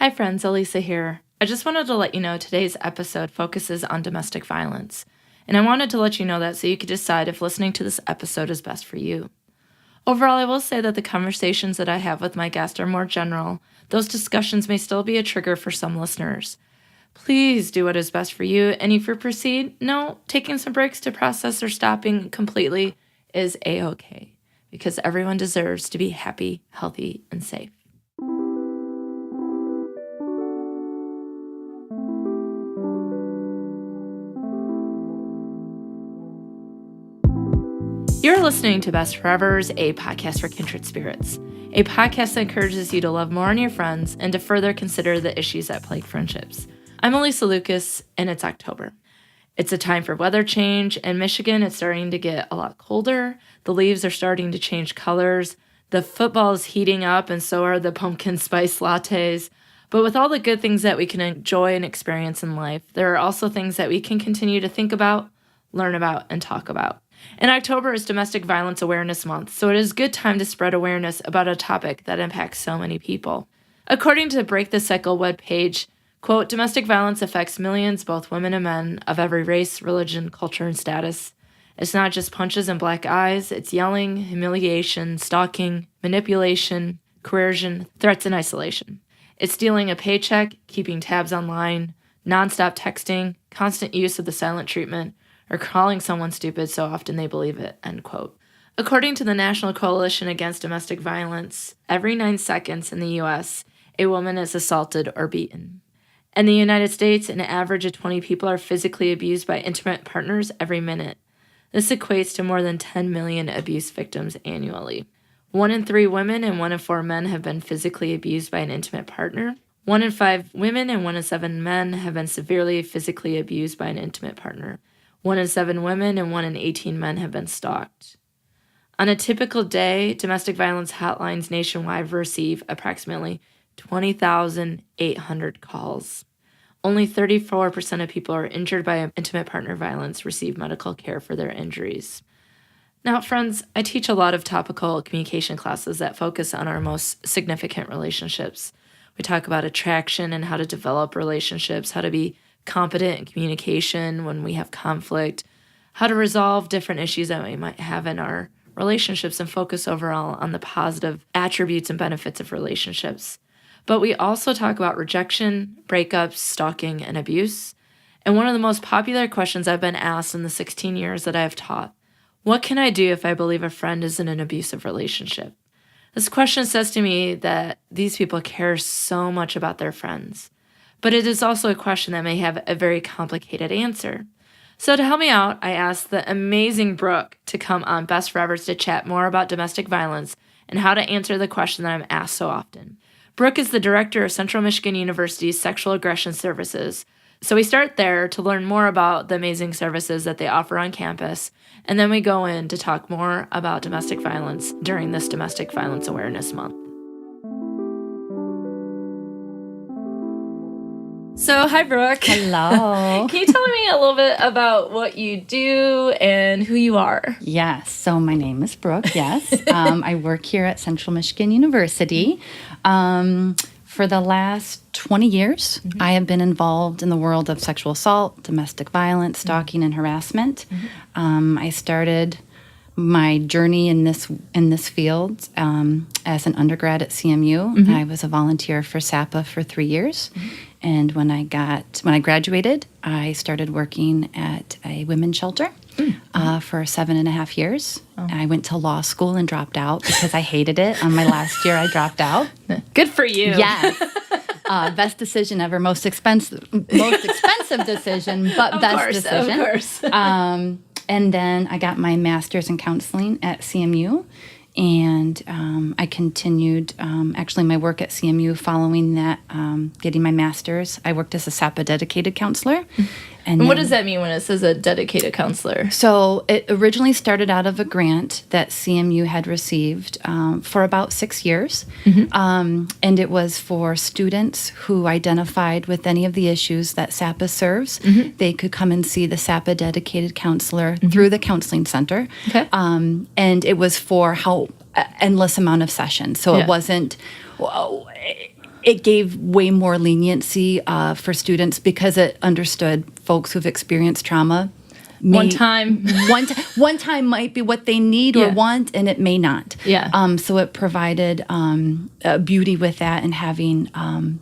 Hi friends, Alysa here. I just wanted to let you know today's episode focuses on domestic violence, and I wanted to let you know that so you could decide if listening to this episode is best for you. Overall, I will say that the conversations that I have with my guests are more general. Those discussions may still be a trigger for some listeners. Please do what is best for you, and if you proceed, taking some breaks to process or stopping completely is a-okay, because everyone deserves to be happy, healthy, and safe. You're listening to Best Forevers, a podcast for kindred spirits, a podcast that encourages you to love more on your friends and to further consider the issues that plague friendships. I'm Alysa Lucas, and it's October. It's a time for weather change. In Michigan, it's starting to get a lot colder. The leaves are starting to change colors. The football is heating up, and so are the pumpkin spice lattes. But with all the good things that we can enjoy and experience in life, there are also things that we can continue to think about, learn about, and talk about. And October is Domestic Violence Awareness Month, so it is a good time to spread awareness about a topic that impacts so many people. According to the Break the Cycle webpage, quote, domestic violence affects millions, both women and men, of every race, religion, culture, and status. It's not just punches and black eyes, it's yelling, humiliation, stalking, manipulation, coercion, threats, and isolation. It's stealing a paycheck, keeping tabs online, nonstop texting, constant use of the silent treatment, or calling someone stupid so often they believe it, end quote. According to the National Coalition Against Domestic Violence, every 9 seconds in the U.S., a woman is assaulted or beaten. In the United States, an average of 20 people are physically abused by intimate partners every minute. This equates to more than 10 million abuse victims annually. 1 in 3 women and 1 in 4 men have been physically abused by an intimate partner. 1 in 5 women and 1 in 7 men have been severely physically abused by an intimate partner. 1 in 7 women and 1 in 18 men have been stalked. On a typical day, domestic violence hotlines nationwide receive approximately 20,800 calls. Only 34% of people who are injured by intimate partner violence receive medical care for their injuries. Now, friends, I teach a lot of topical communication classes that focus on our most significant relationships. We talk about attraction and how to develop relationships, how to be competent in communication when we have conflict, how to resolve different issues that we might have in our relationships, and focus overall on the positive attributes and benefits of relationships. But we also talk about rejection, breakups, stalking, and abuse. And one of the most popular questions I've been asked in the 16 years that I have taught, what can I do if I believe a friend is in an abusive relationship? This question says to me that these people care so much about their friends. But it is also a question that may have a very complicated answer. So to help me out, I asked the amazing Brooke to come on Best Forevers to chat more about domestic violence and how to answer the question that I'm asked so often. Brooke is the director of Central Michigan University's Sexual Aggression Services. So we start there to learn more about the amazing services that they offer on campus, and then we go in to talk more about domestic violence during this Domestic Violence Awareness Month. So, hi, Brooke. Hello. Can you tell me a little bit about what you do and who you are? Yes. So my name is Brooke, yes. I work here at Central Michigan University. For the last 20 years, I have been involved in the world of sexual assault, domestic violence, stalking, and harassment. I started my journey in this field as an undergrad at CMU. I was a volunteer for SAPA for 3 years. And when I graduated, I started working at a women's shelter for 7.5 years. Oh. I went to law school and dropped out because I hated it. On my last year, I dropped out. Good for you. Yes. Best decision ever. Most expensive decision, but best decision. Of course. And then I got my master's in counseling at CMU. And I continued, actually, my work at CMU following that, getting my master's. I worked as a SAPA dedicated counselor. And what does that mean when it says a dedicated counselor? So it originally started out of a grant that CMU had received for about 6 years. And it was for students who identified with any of the issues that SAPA serves. They could come and see the SAPA dedicated counselor through the counseling center. Okay. And it was for endless amount of sessions. So it wasn't... it gave way more leniency for students because it understood folks who've experienced trauma. One time might be what they need or want, and it may not. Yeah. So it provided beauty with that and having an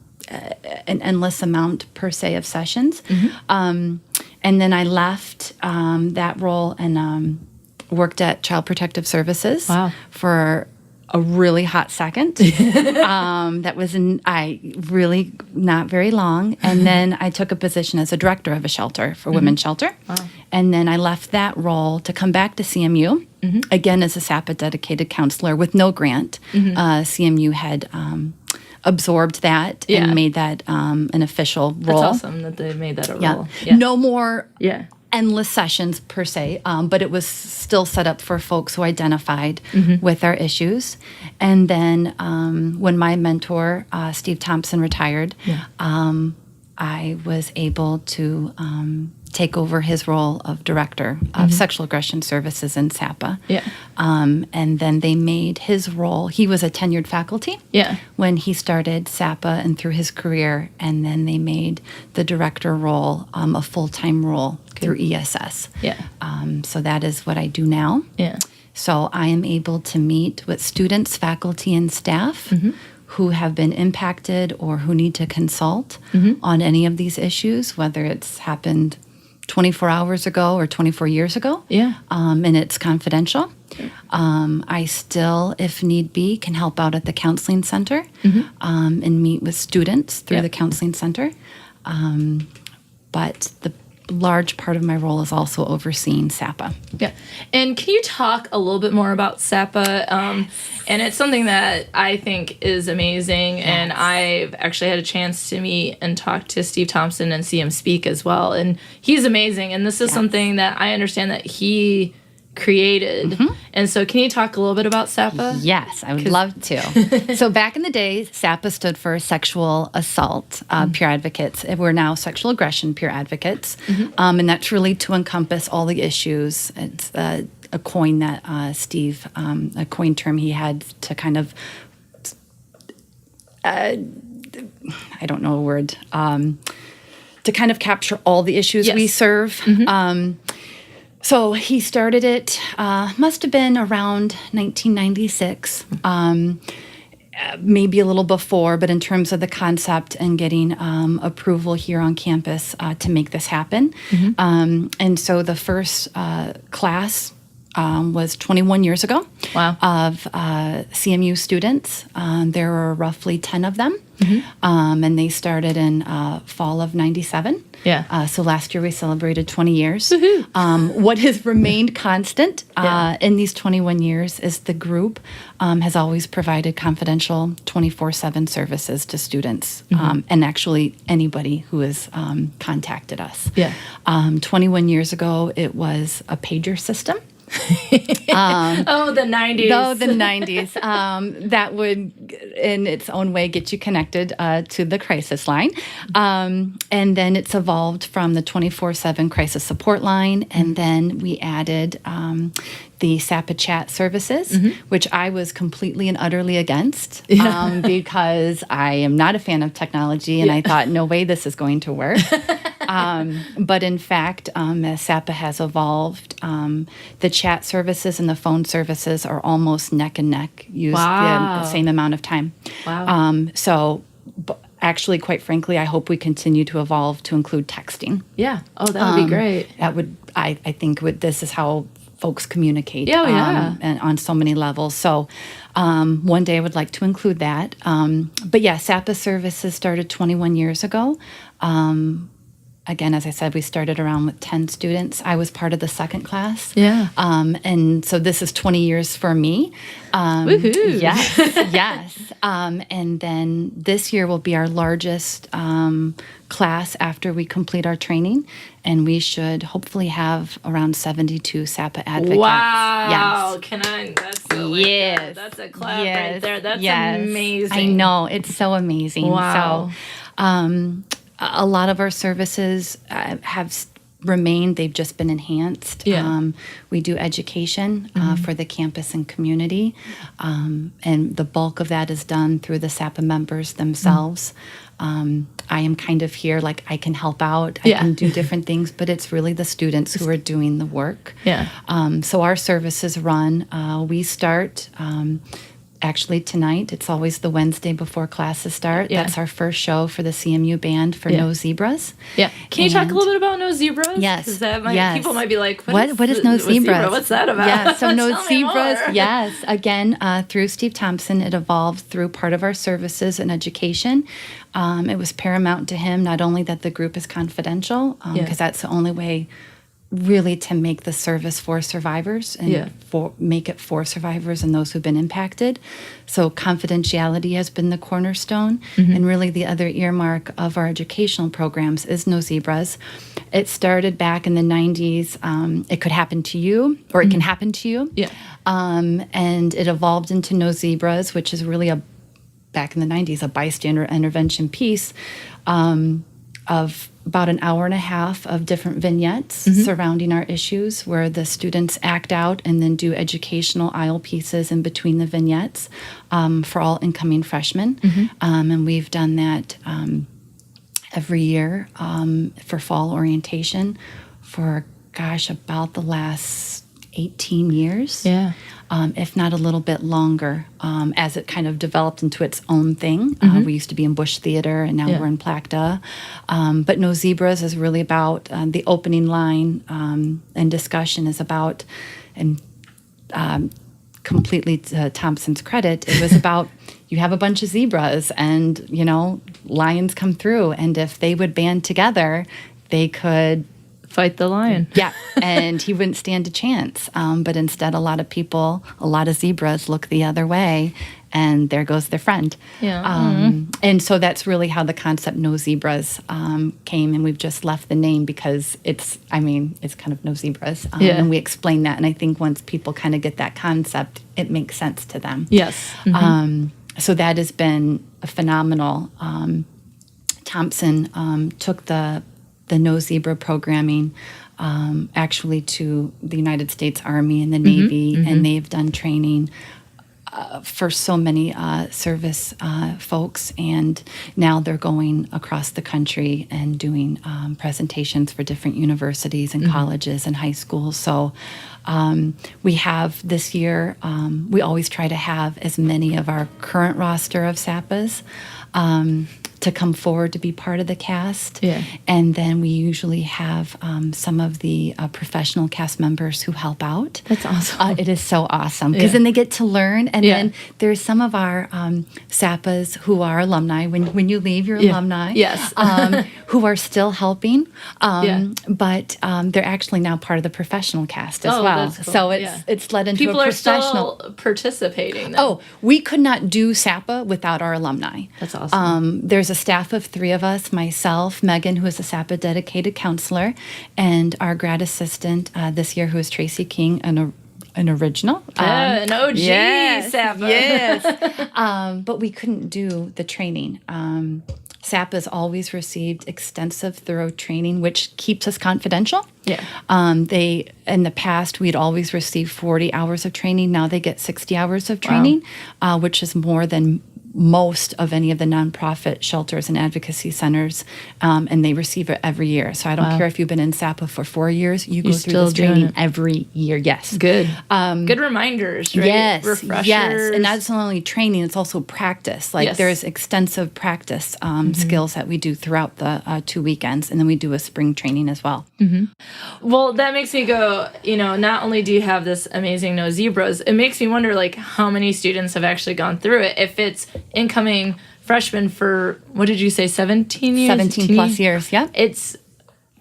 endless amount per se of sessions. And then I left that role and worked at Child Protective Services for a really hot second. That was really not very long. And then I took a position as a director of a shelter for women's shelter. Wow. And then I left that role to come back to CMU, again as a SAPA dedicated counselor with no grant. CMU had absorbed that and made that an official role. That's awesome that they made that a role. Yeah. No more endless sessions per se, but it was still set up for folks who identified with our issues. And then when my mentor, Steve Thompson, retired, I was able to take over his role of director of sexual aggression services in SAPA. And then they made his role, he was a tenured faculty when he started SAPA and through his career, and then they made the director role a full-time role through ESS. So that is what I do now. So I am able to meet with students, faculty, and staff who have been impacted or who need to consult on any of these issues, whether it's happened 24 hours ago or 24 years ago, and it's confidential. I still, if need be, can help out at the counseling center and meet with students through the counseling center. But the large part of my role is also overseeing SAPA. And can you talk a little bit more about SAPA? And it's something that I think is amazing. And I've actually had a chance to meet and talk to Steve Thompson and see him speak as well. And he's amazing. And this is something that I understand that he created. And so can you talk a little bit about SAPA? Yes, I would love to. So back in the day, SAPA stood for Sexual Assault Peer Advocates. We're now Sexual Aggression Peer Advocates. And that's really to encompass all the issues. It's a coin that Steve, a coin term he had to kind of, I don't know a word, to kind of capture all the issues we serve. So he started it, must have been around 1996, maybe a little before, but in terms of the concept and getting approval here on campus to make this happen. And so the first class was 21 years ago of CMU students. There were roughly 10 of them, and they started in fall of 97. So last year we celebrated 20 years. What has remained constant in these 21 years is the group has always provided confidential 24/7 services to students and actually anybody who has contacted us. 21 years ago, it was a pager system. The 90s. The 90s. That would, in its own way, get you connected to the crisis line. And then it's evolved from the 24/7 crisis support line. And then we added the SAPA chat services, which I was completely and utterly against because I am not a fan of technology. And I thought, no way this is going to work. But in fact, as SAPA has evolved, the chat services and the phone services are almost neck and neck, used the same amount of time. So actually, quite frankly, I hope we continue to evolve to include texting. Oh, that would be great. That would, I think, this is how folks communicate and on so many levels. So one day I would like to include that. But yeah, SAPA services started 21 years ago. Again, as I said, we started around with 10 students. I was part of the second class. And so this is 20 years for me. Woohoo! Yes. And then this year will be our largest class after we complete our training. And we should hopefully have around 72 SAPA advocates. Wow. That's that's a clap right there. That's amazing. I know. It's so amazing. Wow. So, a lot of our services have remained. They've just been enhanced. Yeah. We do education for the campus and community, and the bulk of that is done through the SAPA members themselves. I am kind of here, like I can help out, I can do different things, but it's really the students who are doing the work. Yeah. So our services run, we start actually tonight. It's always the Wednesday before classes start. Yeah. That's our first show for the CMU band for No Zebras. Yeah. Can you talk a little bit about No Zebras? Yes. Because people might be like, what is No Zebras? What's that about? Yeah, so No Tell me Zebras, more. yes. Again, through Steve Thompson, it evolved through part of our services and education. It was paramount to him, not only that the group is confidential, because that's the only way really to make the service for survivors and make it for survivors and those who've been impacted. So confidentiality has been the cornerstone, and really the other earmark of our educational programs is No Zebras. It started back in the 90s. It could happen to you, or it can happen to you. Yeah. And it evolved into No Zebras, which is really back in the 90s, a bystander intervention piece of about an hour and a half of different vignettes surrounding our issues, where the students act out and then do educational aisle pieces in between the vignettes for all incoming freshmen. And we've done that every year for fall orientation for, about the last 18 years. Yeah. If not a little bit longer, as it kind of developed into its own thing. We used to be in Bush Theater, and now we're in Placta. But No Zebras is really about the opening line and discussion is about, and completely to Thompson's credit, it was about you have a bunch of zebras and, lions come through. And if they would band together, they could fight the lion. Yeah, and he wouldn't stand a chance. But instead, a lot of zebras look the other way, and there goes their friend. Yeah. And so that's really how the concept No Zebras came, and we've just left the name because it's kind of No Zebras. And we explain that, and I think once people kind of get that concept, it makes sense to them. Yes. So that has been a phenomenal. Thompson took the No Zebra programming actually to the United States Army and the Navy, and they've done training for so many service folks, and now they're going across the country and doing presentations for different universities and colleges and high schools. So we have this year, we always try to have as many of our current roster of SAPAs to come forward to be part of the cast. Yeah. And then we usually have some of the professional cast members who help out. That's awesome. It is so awesome because then they get to learn. And then there's some of our SAPAs who are alumni. When you leave, you're alumni. Yes. Who are still helping. But they're actually now part of the professional cast as well. That's cool. So it's led into People a are professional. still participating. Then. Oh, we could not do SAPA without our alumni. That's awesome. There's a staff of 3 of us, myself, Megan, who is a SAPA dedicated counselor, and our grad assistant this year, who is Tracy King, an original. An OG SAPA. Yes. But we couldn't do the training. SAPA has always received extensive, thorough training, which keeps us confidential. Yeah. In the past, we'd always receive 40 hours of training. Now they get 60 hours of training, which is more than most of any of the nonprofit shelters and advocacy centers, and they receive it every year. So I don't care if you've been in SAPA for 4 years, you go through this training every year. Yes. Good. Good reminders, right? Yes. Refreshers. Yes. And that's not only training, it's also practice. Like there's extensive practice skills that we do throughout the 2 weekends, and then we do a spring training as well. Well, that makes me go, not only do you have this amazing No Zebras, it makes me wonder, how many students have actually gone through it. If it's incoming freshmen for, what did you say, 17 years? 17 plus years, yeah. It's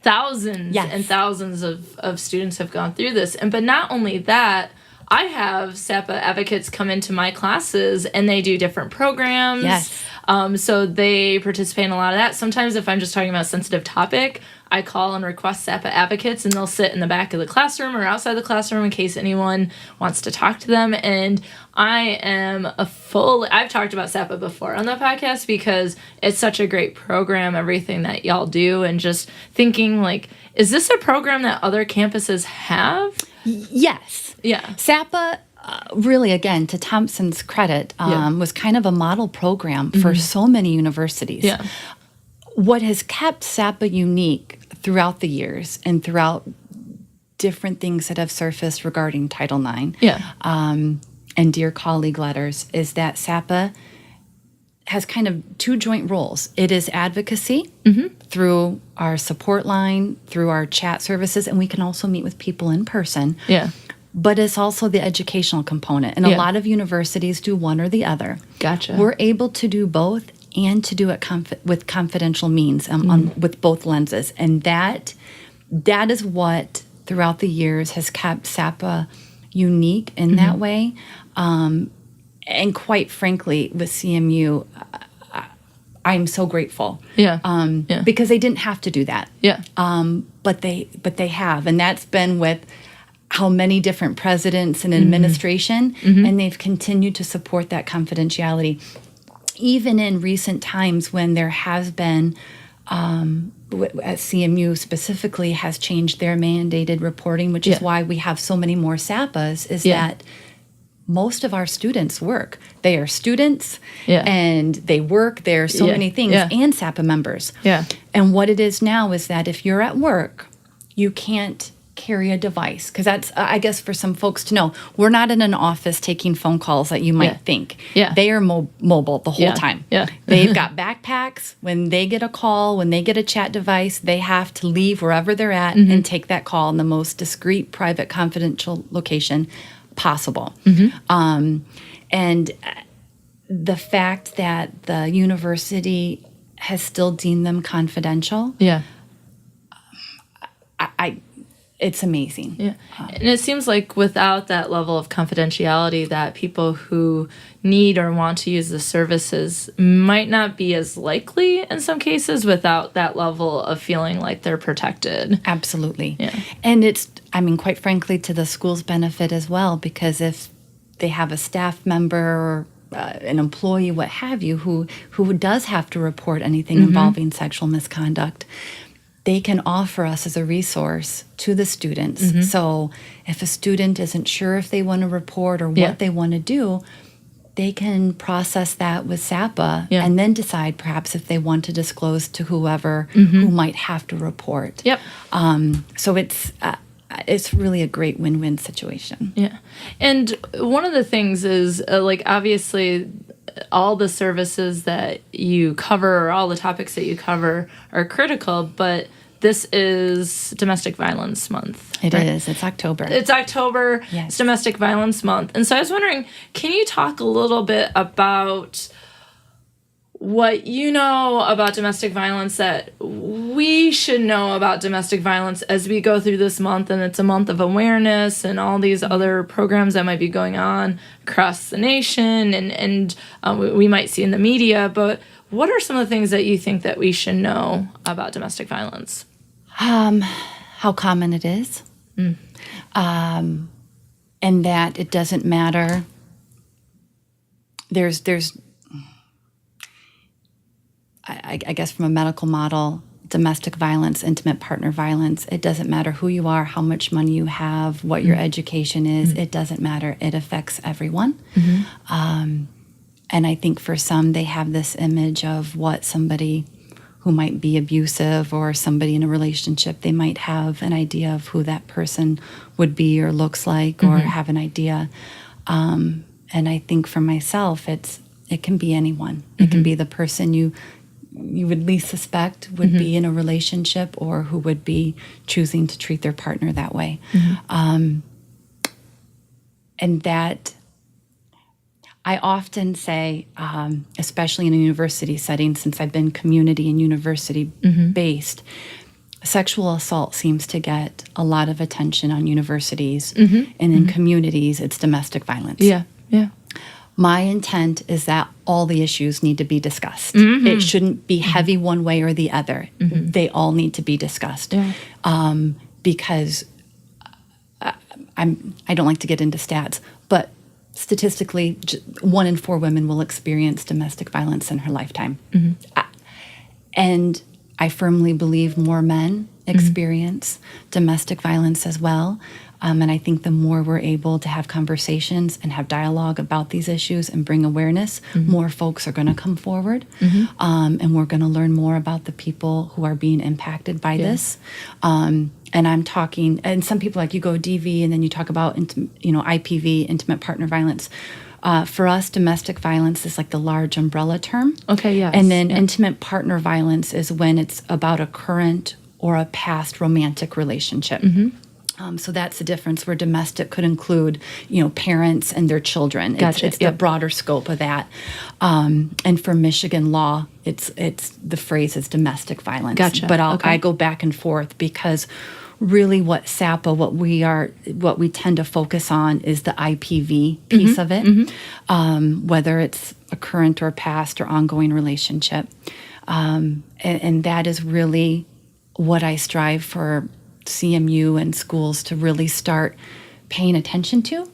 thousands and thousands of students have gone through this. But not only that, I have SAPA advocates come into my classes and they do different programs. Yes. So they participate in a lot of that. Sometimes if I'm just talking about a sensitive topic, I call and request SAPA advocates, and they'll sit in the back of the classroom or outside the classroom in case anyone wants to talk to them. And I am I've talked about SAPA before on the podcast because it's such a great program, everything that y'all do, and just thinking like, is this a program that other campuses have? Yes. Yeah. SAPA, really, again, to Thompson's credit, was kind of a model program for so many universities. Yeah. What has kept SAPA unique throughout the years and throughout different things that have surfaced regarding Title IX and Dear Colleague letters is that SAPA has kind of two joint roles. It is advocacy through our support line, through our chat services, and we can also meet with people in person. Yeah. But it's also the educational component. And a lot of universities do one or the other. Gotcha. We're able to do both and to do it with confidential means with both lenses. And that is what, throughout the years, has kept SAPA unique in that way. And quite frankly, with CMU, I'm so grateful. Because they didn't have to do that. But they have. And that's been with how many different presidents and administration, and they've continued to support that confidentiality. Even in recent times when there has been, at CMU specifically, has changed their mandated reporting, which is why we have so many more SAPAs, is that most of our students work. They are students, and they work. There are so many things, and SAPA members. And what it is now is that if you're at work, you can't carry a device, because that's, I guess, for some folks to know, we're not in an office taking phone calls that you might think. They are mobile the whole time. They've got backpacks. When they get a call, when they get a chat device, they have to leave wherever they're at and take that call in the most discreet, private, confidential location possible. And the fact that the university has still deemed them confidential, it's amazing. And it seems like without that level of confidentiality, that people who need or want to use the services might not be as likely in some cases without that level of feeling like they're protected. Absolutely. And it's, quite frankly, to the school's benefit as well, because if they have a staff member or an employee, what have you, who does have to report anything involving sexual misconduct, they can offer us as a resource to the students. So if a student isn't sure if they want to report or what they want to do, they can process that with SAPA and then decide perhaps if they want to disclose to whoever who might have to report. So it's really a great win-win situation. And one of the things is, obviously, all the services that you cover or all the topics that you cover are critical, but this is Domestic Violence Month. It is. It's October. It's October. It's Domestic Violence Month. And so I was wondering, can you talk a little bit about what you know about domestic violence that we should know about domestic violence as we go through this month? And it's a month of awareness and all these other programs that might be going on across the nation and we might see in the media. But what are some of the things that you think that we should know about domestic violence? How common it is. And that it doesn't matter. I guess from a medical model, domestic violence, intimate partner violence, it doesn't matter who you are, how much money you have, what your education is. It doesn't matter. It affects everyone. And I think for some, they have this image of what somebody who might be abusive or somebody in a relationship, they might have an idea of who that person would be or looks like or have an idea. And I think for myself, it can be anyone. It can be the person you would least suspect would be in a relationship or who would be choosing to treat their partner that way. And that, I often say, especially in a university setting, since I've been community and university-based, sexual assault seems to get a lot of attention on universities, and in communities, it's domestic violence. My intent is that all the issues need to be discussed. It shouldn't be heavy one way or the other. They all need to be discussed. Because I don't like to get into stats, but statistically, 1 in 4 women will experience domestic violence in her lifetime. And I firmly believe more men experience domestic violence as well. And I think the more we're able to have conversations and have dialogue about these issues and bring awareness, more folks are going to come forward. And we're going to learn more about the people who are being impacted by this. And I'm talking, and some people like, you go DV and then you talk about, IPV, intimate partner violence. For us, domestic violence is like the large umbrella term. Okay, yes. And then intimate partner violence is when it's about a current or a past romantic relationship. So that's the difference, where domestic could include, parents and their children. Gotcha. It's the broader scope of that. And for Michigan law, it's the phrase is domestic violence. Gotcha. But I go back and forth because really what SAPA, what we tend to focus on is the IPV piece of it, whether it's a current or past or ongoing relationship. And that is really what I strive for CMU and schools to really start paying attention to,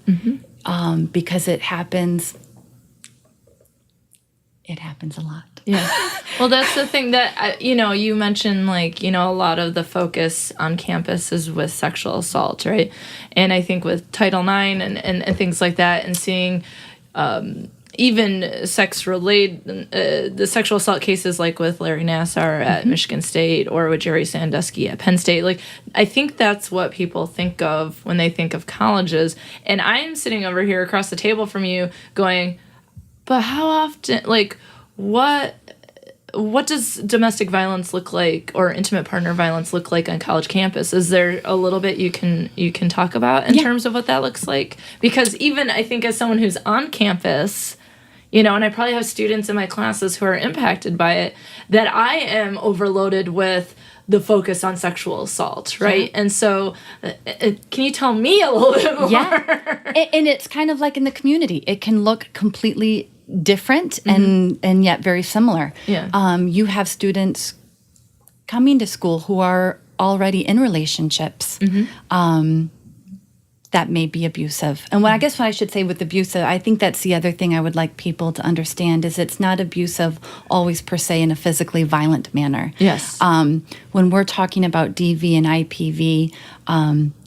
because it happens a lot. Yeah. Well, that's the thing that, you mentioned, a lot of the focus on campus is with sexual assault, right? And I think with Title IX and things like that, and seeing even the sexual assault cases like with Larry Nassar at Michigan State or with Jerry Sandusky at Penn State, I think that's what people think of when they think of colleges. And I'm sitting over here across the table from you going, but how often, what does domestic violence look like, or intimate partner violence look like on college campus? Is there a little bit you can talk about in terms of what that looks like? Because even I think as someone who's on campus, and I probably have students in my classes who are impacted by it, that I am overloaded with the focus on sexual assault, right? Yeah. And so can you tell me a little bit more? Yeah. And it's kind of like in the community. It can look completely different and yet very similar. Yeah. You have students coming to school who are already in relationships that may be abusive. And I guess what I should say with abusive, I think that's the other thing I would like people to understand, is it's not abusive always per se in a physically violent manner. Yes. When we're talking about DV and IPV,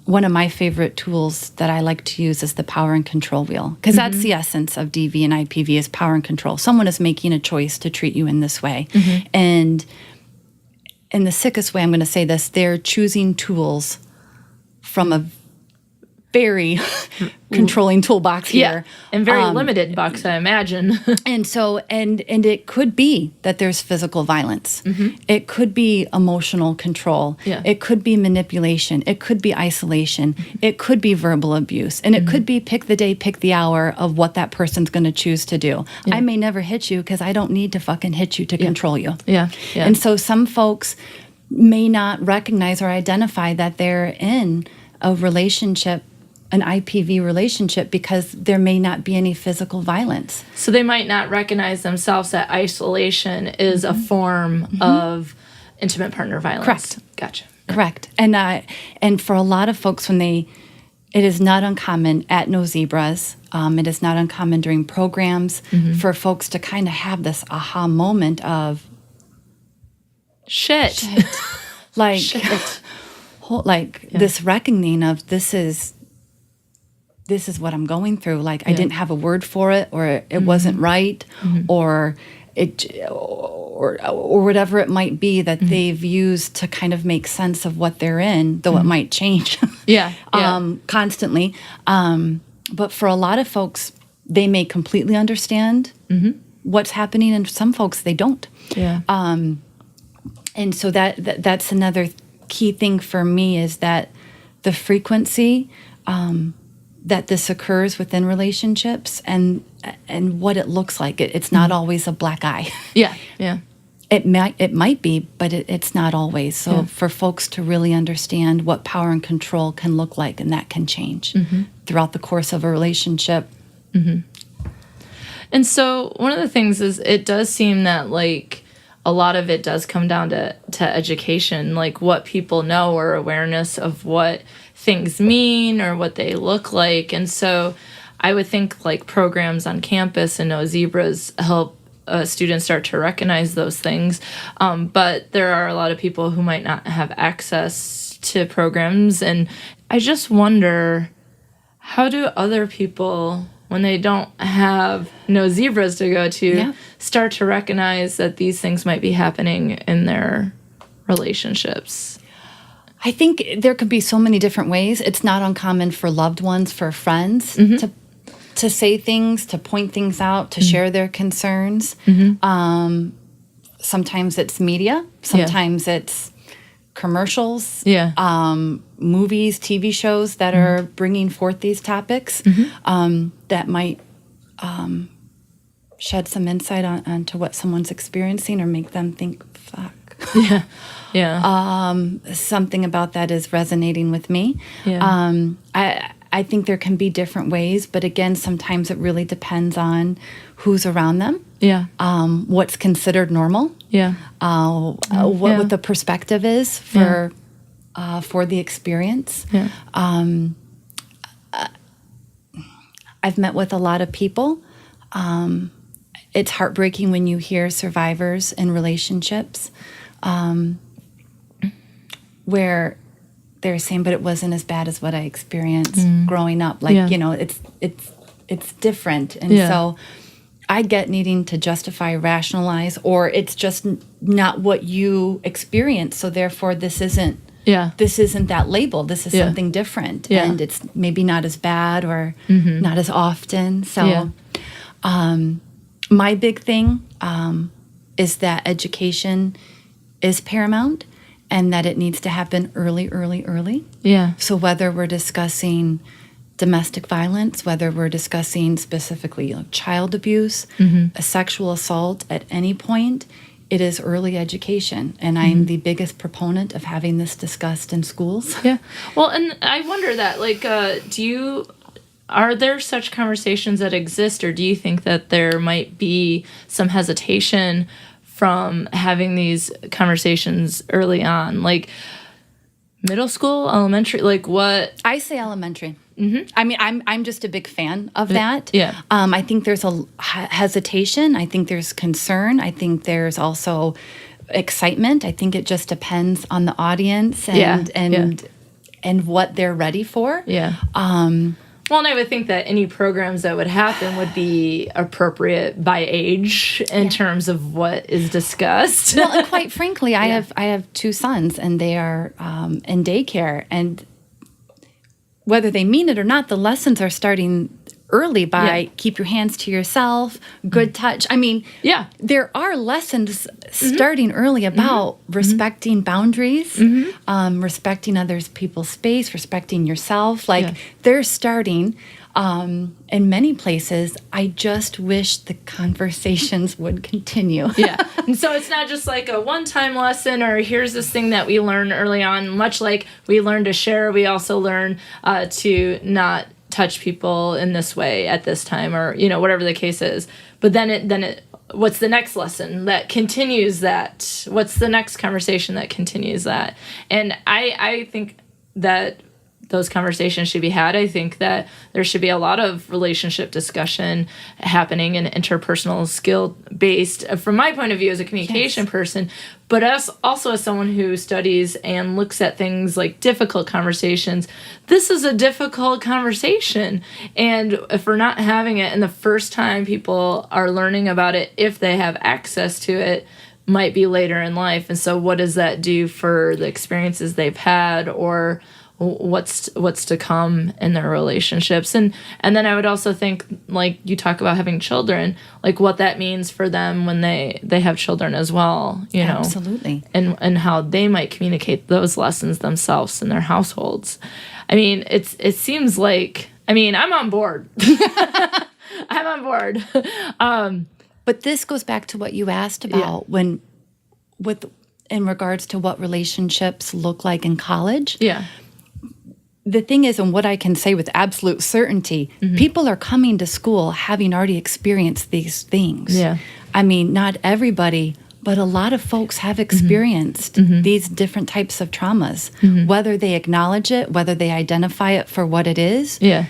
one of my favorite tools that I like to use is the power and control wheel, because that's the essence of DV and IPV is power and control. Someone is making a choice to treat you in this way. And in the sickest way, I'm going to say this, they're choosing tools from a very controlling toolbox here. Yeah, and very limited box, I imagine. And so, and it could be that there's physical violence. It could be emotional control. Yeah. It could be manipulation. It could be isolation. It could be verbal abuse. And it could be pick the day, pick the hour of what that person's going to choose to do. Yeah. I may never hit you because I don't need to fucking hit you to control you. Yeah. And so some folks may not recognize or identify that they're in a relationship, an IPV relationship, because there may not be any physical violence. So they might not recognize themselves that isolation is a form of intimate partner violence. Correct. Gotcha. Correct. And for a lot of folks, it is not uncommon at No Zebras, it is not uncommon during programs for folks to kind of have this aha moment of, Shit. like, Shit. This reckoning of this is what I'm going through. Like, I didn't have a word for it, or it wasn't right, or whatever it might be that they've used to kind of make sense of what they're in, though it might change constantly. But for a lot of folks, they may completely understand what's happening, and some folks, they don't. Yeah. And so that's another key thing for me, is that the frequency that this occurs within relationships and what it looks like. It's not always a black eye. Yeah, yeah. It might be, but it's not always. So for folks to really understand what power and control can look like, and that can change throughout the course of a relationship. And so one of the things is it does seem that like a lot of it does come down to education, like what people know or awareness of what things mean or what they look like. And so I would think like programs on campus and No Zebras help students start to recognize those things. But there are a lot of people who might not have access to programs. And I just wonder, how do other people, when they don't have No Zebras to go to, start to recognize that these things might be happening in their relationships? I think there could be so many different ways. It's not uncommon for loved ones, for friends, to say things, to point things out, to share their concerns. Sometimes it's media. Sometimes it's commercials, movies, TV shows that are bringing forth these topics that might shed some insight onto what someone's experiencing or make them think, fuck. Something about that is resonating with me. I think there can be different ways, but again, sometimes it really depends on who's around them. What's considered normal. What the perspective is for the experience. I've met with a lot of people. It's heartbreaking when you hear survivors in relationships where they're saying, but it wasn't as bad as what I experienced growing up. Like, you know, it's different. And so I get needing to justify, rationalize, or it's just not what you experience. So therefore this isn't that label. This is something different. And it's maybe not as bad or not as often. So my big thing is that education is paramount and that it needs to happen early. So whether we're discussing domestic violence, whether we're discussing specifically child abuse, a sexual assault at any point, it is early education. And I'm the biggest proponent of having this discussed in schools. Well, and I wonder that, like, are there such conversations that exist, or do you think that there might be some hesitation from having these conversations early on? Like middle school, elementary, like what? I say elementary. I mean, I'm just a big fan of that. I think there's a hesitation. I think there's concern. I think there's also excitement. I think it just depends on the audience and what they're ready for. Well, and I would think that any programs that would happen would be appropriate by age in terms of what is discussed. Well, and quite frankly, I have two sons, and they are in daycare, and whether they mean it or not, the lessons are starting early by keep your hands to yourself, good touch. I mean, there are lessons starting early about respecting boundaries, respecting other people's space, respecting yourself. Like they're starting in many places. I just wish the conversations would continue. And so it's not just like a one-time lesson or here's this thing that we learn early on. Much like we learn to share, we also learn to not touch people in this way at this time, or whatever the case is. But then what's the next lesson that continues that? What's the next conversation that continues that? And I think that those conversations should be had. I think that there should be a lot of relationship discussion happening and interpersonal skill based from my point of view as a communication person, but also as someone who studies and looks at things like difficult conversations. This is a difficult conversation. And if we're not having it, and the first time people are learning about it, if they have access to it, might be later in life. And so what does that do for the experiences they've had, or what's to come in their relationships? And then I would also think, like you talk about having children, like what that means for them when they have children as well, Absolutely. And how they might communicate those lessons themselves in their households. I mean, it seems like, I'm on board. I'm on board. But this goes back to what you asked about in regards to what relationships look like in college. the thing is, and what I can say with absolute certainty, people are coming to school having already experienced these things. Yeah. I mean, not everybody, but a lot of folks have experienced these different types of traumas, whether they acknowledge it, whether they identify it for what it is. Yeah.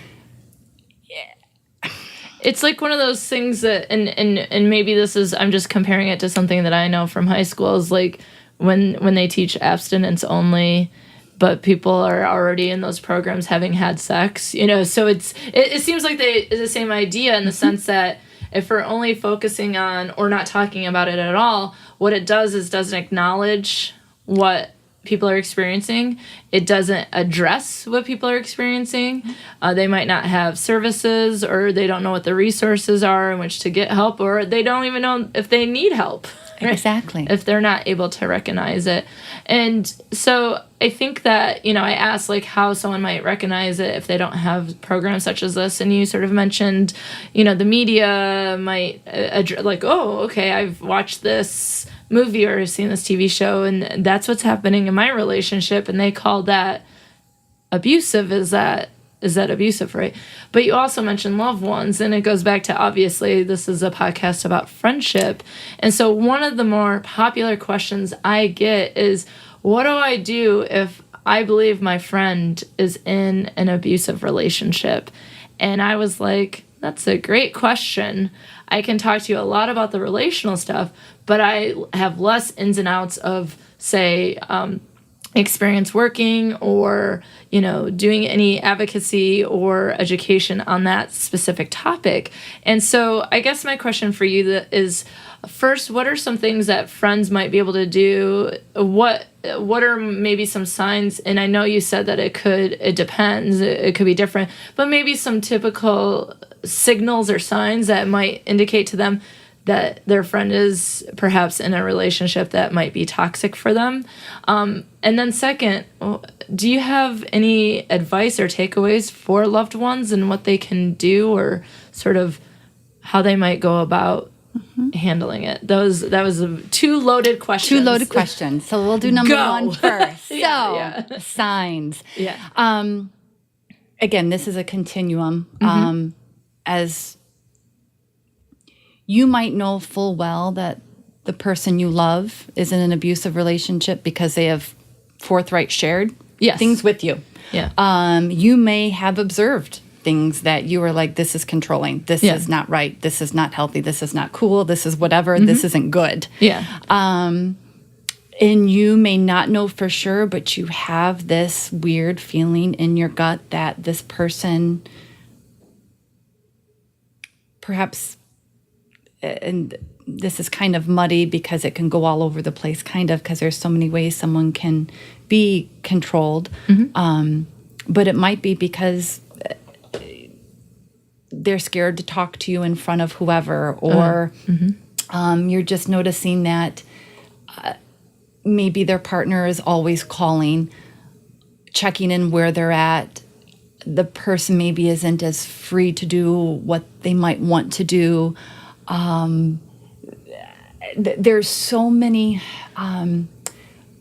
It's like one of those things that, and maybe this is, I'm just comparing it to something that I know from high school, is like when they teach abstinence only, but people are already in those programs having had sex, you know, so it seems like it's the same idea in the sense that if we're only focusing on or not talking about it at all, what it does is doesn't acknowledge what people are experiencing. It doesn't address what people are experiencing. They might not have services, or they don't know what the resources are in which to get help, or they don't even know if they need help. Right? Exactly. If they're not able to recognize it. And so I think that, you know, I asked like how someone might recognize it if they don't have programs such as this. And you sort of mentioned, you know, the media might like, oh, okay, I've watched this movie or seen this TV show and that's what's happening in my relationship. And they call that abusive. Is that abusive, right? But you also mentioned loved ones, and it goes back to, obviously, this is a podcast about friendship. And so one of the more popular questions I get is, what do I do if I believe my friend is in an abusive relationship? And I was like, that's a great question. I can talk to you a lot about the relational stuff, but I have less ins and outs of, say, experience working or, you know, doing any advocacy or education on that specific topic. And so I guess my question for you is, first, what are some things that friends might be able to do? What are maybe some signs? And I know you said that it depends, it could be different, but maybe some typical signals or signs that might indicate to them that their friend is perhaps in a relationship that might be toxic for them. And then second, do you have any advice or takeaways for loved ones and what they can do, or sort of how they might go about handling it? That was two loaded questions. So we'll do number one first. Yeah. Signs. Yeah. Again, this is a continuum. As you might know full well that the person you love is in an abusive relationship because they have forthright shared things with you. Yeah. You may have observed things that you were like, this is controlling, this is not right, this is not healthy, this is not cool, this is whatever, this isn't good. Yeah. And you may not know for sure, but you have this weird feeling in your gut that this person perhaps, and this is kind of muddy because it can go all over the place, kind of, because there's so many ways someone can be controlled. But it might be because they're scared to talk to you in front of whoever, or you're just noticing that maybe their partner is always calling, checking in where they're at. The person maybe isn't as free to do what they might want to do. There's so many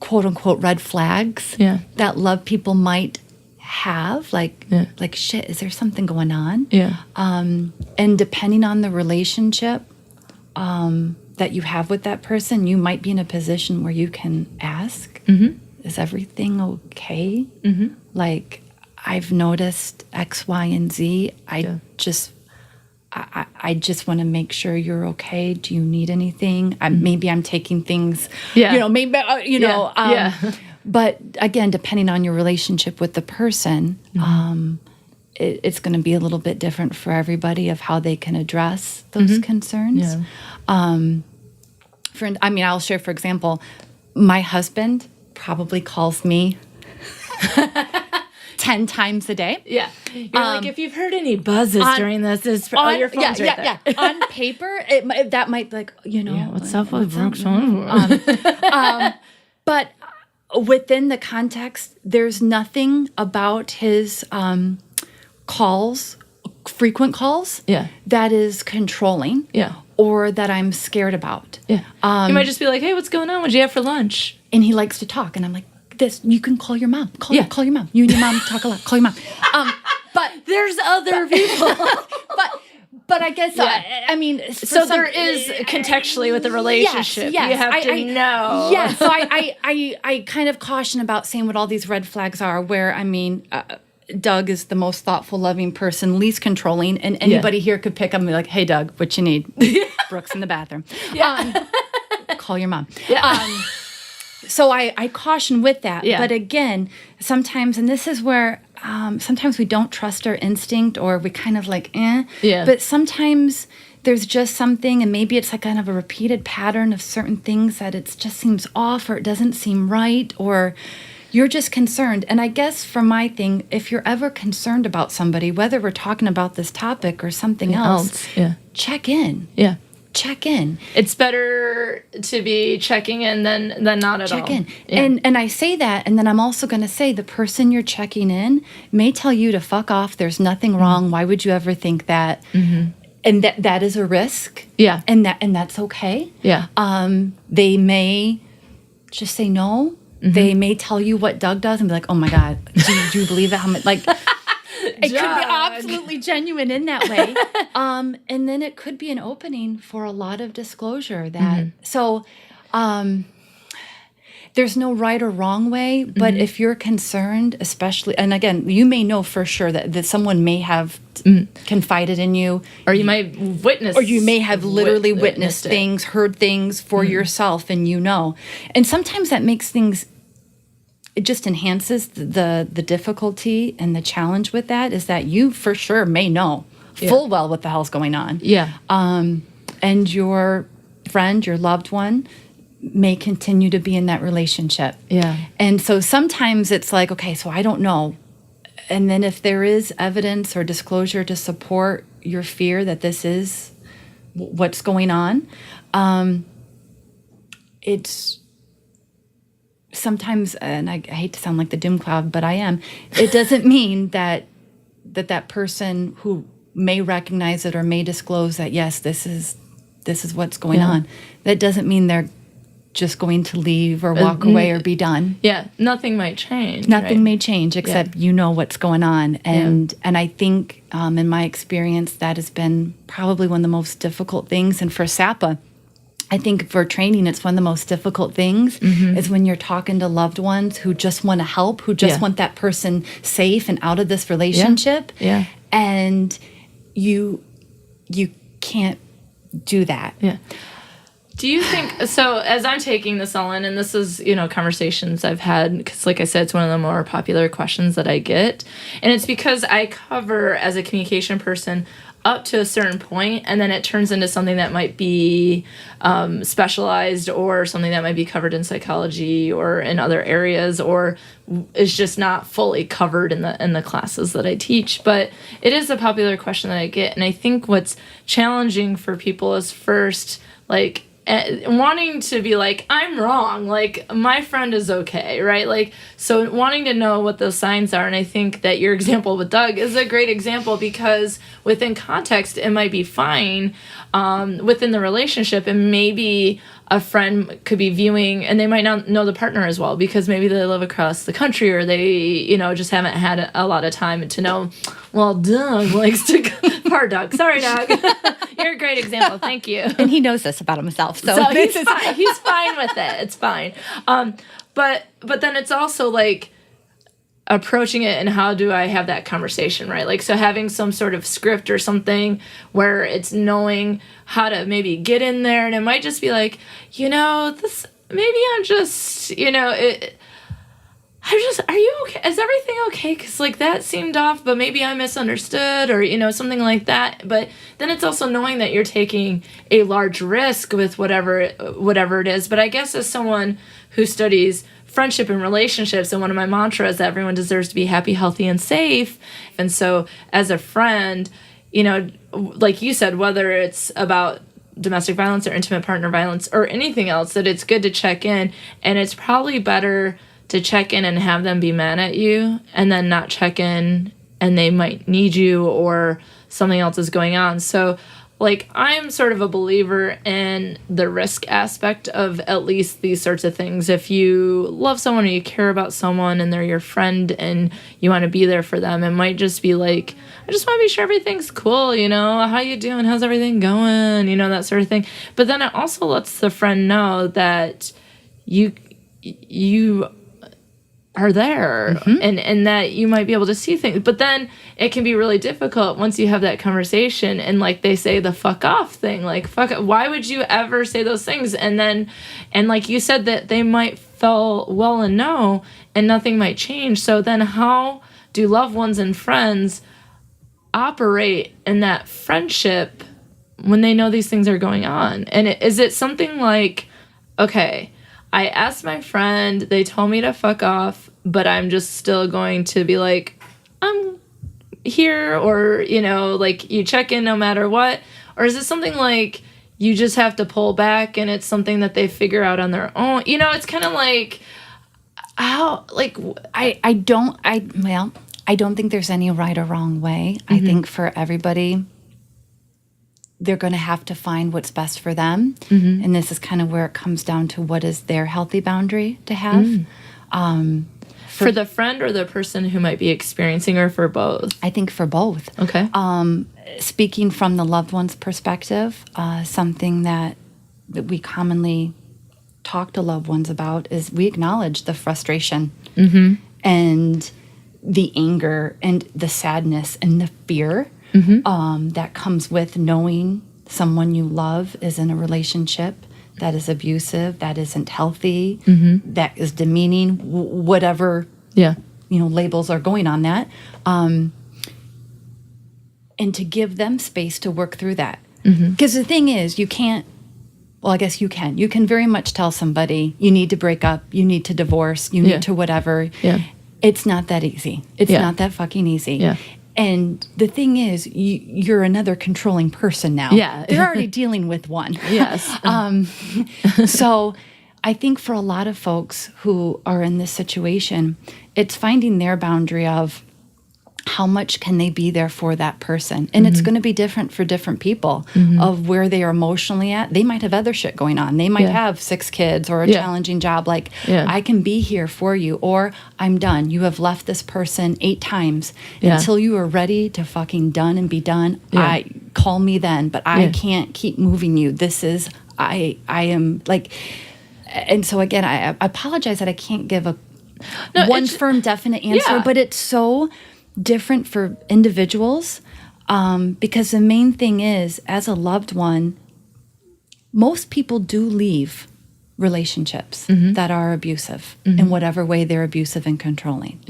quote unquote red flags that love people might have, like shit, is there something going on? And depending on the relationship that you have with that person, you might be in a position where you can ask, is everything okay? Like, I've noticed X, Y, and Z. I just want to make sure you're okay. Do you need anything? Maybe I'm taking things, But again, depending on your relationship with the person, it's going to be a little bit different for everybody of how they can address those concerns. I'll share, for example, my husband probably calls me 10 times a day. Yeah. You're like, if you've heard any buzzes during this, it's your phone's right there. On paper, that might be like, what's up with Brooke's phone? But within the context, there's nothing about his frequent calls, that is controlling, or that I'm scared about. You might just be like, hey, what's going on? What'd you have for lunch? And he likes to talk, and I'm like, this. You can call your mom. Call your mom. You and your mom talk a lot. Call your mom. But there's other people. But I guess, I mean... So there is contextually with the relationship. Yes. You have to know. Yeah, so I kind of caution about saying what all these red flags are, where, I mean... Doug is the most thoughtful, loving person, least controlling, and anybody here could pick up and be like, "Hey, Doug, what you need?" Brooke's in the bathroom. Call your mom. Yeah. So I caution with that. Yeah. But again, sometimes, and this is where sometimes we don't trust our instinct, or we kind of like, Yeah. But sometimes there's just something, and maybe it's like kind of a repeated pattern of certain things that it just seems off, or it doesn't seem right, or... You're just concerned. And I guess for my thing, if you're ever concerned about somebody, whether we're talking about this topic or something else, check in. Yeah. Check in. It's better to be checking in than not at all. Check in. Yeah. And I say that, and then I'm also going to say the person you're checking in may tell you to fuck off. There's nothing wrong. Why would you ever think that? Mm-hmm. And that is a risk. Yeah. And that's okay. Yeah. They may just say no. Mm-hmm. They may tell you what Doug does and be like, "Oh my God, do you believe it?" How much, like, it could be absolutely genuine in that way. And then it could be an opening for a lot of disclosure. So there's no right or wrong way, but if you're concerned, especially, and again, you may know for sure that someone may have confided in you, or you might witness, or you may have literally witnessed things, heard things for yourself, and and sometimes that makes things. It just enhances the difficulty and the challenge with that is that you for sure may know full well what the hell's going on. Yeah. And your friend, your loved one, may continue to be in that relationship. Yeah. And so sometimes it's like, okay, so I don't know. And then if there is evidence or disclosure to support your fear that this is what's going on, it's sometimes, and I hate to sound like the doom cloud, but I am, it doesn't mean that person who may recognize it or may disclose that, yes, this is what's going on. That doesn't mean they're just going to leave or walk away or be done. Yeah, nothing might change. Nothing may change except you know what's going on. And I think in my experience, that has been probably one of the most difficult things. And for SAPA, I think for training, it's one of the most difficult things is when you're talking to loved ones who just want to help, who just want that person safe and out of this relationship. Yeah. And you can't do that. Yeah. Do you think, so as I'm taking this all in, and this is, conversations I've had, because like I said, it's one of the more popular questions that I get. And it's because I cover, as a communication person, up to a certain point, and then it turns into something that might be specialized, or something that might be covered in psychology or in other areas, or is just not fully covered in the classes that I teach. But it is a popular question that I get, and I think what's challenging for people is first, like, wanting to be like, I'm wrong, like, my friend is okay, right? Like, so wanting to know what those signs are. And I think that your example with Doug is a great example, because within context, it might be fine within the relationship, and maybe a friend could be viewing, and they might not know the partner as well, because maybe they live across the country, or they, just haven't had a lot of time to know, well, Doug likes to poor Doug. Sorry, Doug. You're a great example. Thank you. And he knows this about himself. So he's fine. He's fine with it. It's fine. But then it's also like approaching it, and how do I have that conversation, right? Like, so having some sort of script or something where it's knowing how to maybe get in there, and it might just be like, this, maybe I'm just, are you okay? Is everything okay? Because, like, that seemed off, but maybe I misunderstood, or, something like that. But then it's also knowing that you're taking a large risk with whatever it is. But I guess as someone who studies friendship and relationships, and one of my mantras is that everyone deserves to be happy, healthy, and safe. And so as a friend, like you said, whether it's about domestic violence or intimate partner violence or anything else, that it's good to check in. And it's probably better to check in and have them be mad at you, and then not check in, and they might need you, or something else is going on. So like, I'm sort of a believer in the risk aspect of at least these sorts of things. If you love someone or you care about someone and they're your friend and you want to be there for them, it might just be like, I just want to be sure everything's cool, you know, how you doing, how's everything going, you know, that sort of thing. But then it also lets the friend know that you are there, and that you might be able to see things. But then it can be really difficult once you have that conversation and, like, they say the fuck off thing, like, fuck, why would you ever say those things? And like you said, that they might feel well and know and nothing might change. So then how do loved ones and friends operate in that friendship when they know these things are going on? And is it something like, okay, I asked my friend, they told me to fuck off, but I'm just still going to be like, I'm here, or, you know, like, you check in no matter what? Or is it something like you just have to pull back and it's something that they figure out on their own? You know, it's kind of like, how, like, I don't think there's any right or wrong way. I think for everybody, they're going to have to find what's best for them. And this is kind of where it comes down to what is their healthy boundary to have. For the friend or the person who might be experiencing, or for both? I think for both. Okay. Speaking from the loved one's perspective, something that we commonly talk to loved ones about is we acknowledge the frustration and the anger and the sadness and the fear that comes with knowing someone you love is in a relationship that is abusive, that isn't healthy, that is demeaning, whatever labels are going on that, and to give them space to work through that. Because the thing is, you can't. Well, I guess you can. You can very much tell somebody you need to break up, you need to divorce, you need to whatever. It's not that easy. It's not that fucking easy. And the thing is, you're another controlling person now. They're already dealing with one. So I think for a lot of folks who are in this situation, it's finding their boundary of how much can they be there for that person. And it's going to be different for different people of where they are emotionally at. They might have other shit going on. They might have 6 kids or a challenging job. Like, I can be here for you, or I'm done. You have left this person 8 times. Until you are ready to fucking done and be done, call me then. But I can't keep moving you. This is, I am like, and so again, I apologize that I can't give a one firm, definite answer, but it's so different for individuals, because the main thing is, as a loved one, most people do leave relationships that are abusive in whatever way they're abusive and controlling.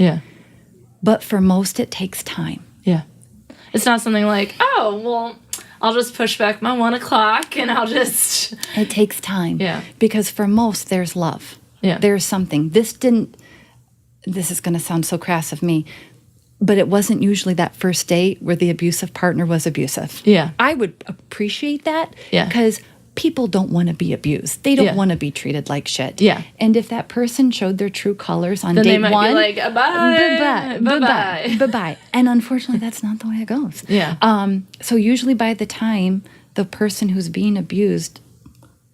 But for most, it takes time. It's not something like, oh, well, I'll just push back my 1 o'clock and I'll just... It takes time. Because for most, there's love. There's something. This is going to sound so crass of me, but it wasn't usually that first date where the abusive partner was abusive. I would appreciate that, because people don't want to be abused. They don't want to be treated like shit. And if that person showed their true colors on then date they might one, be like, bye-bye. And unfortunately, that's not the way it goes. So usually by the time the person who's being abused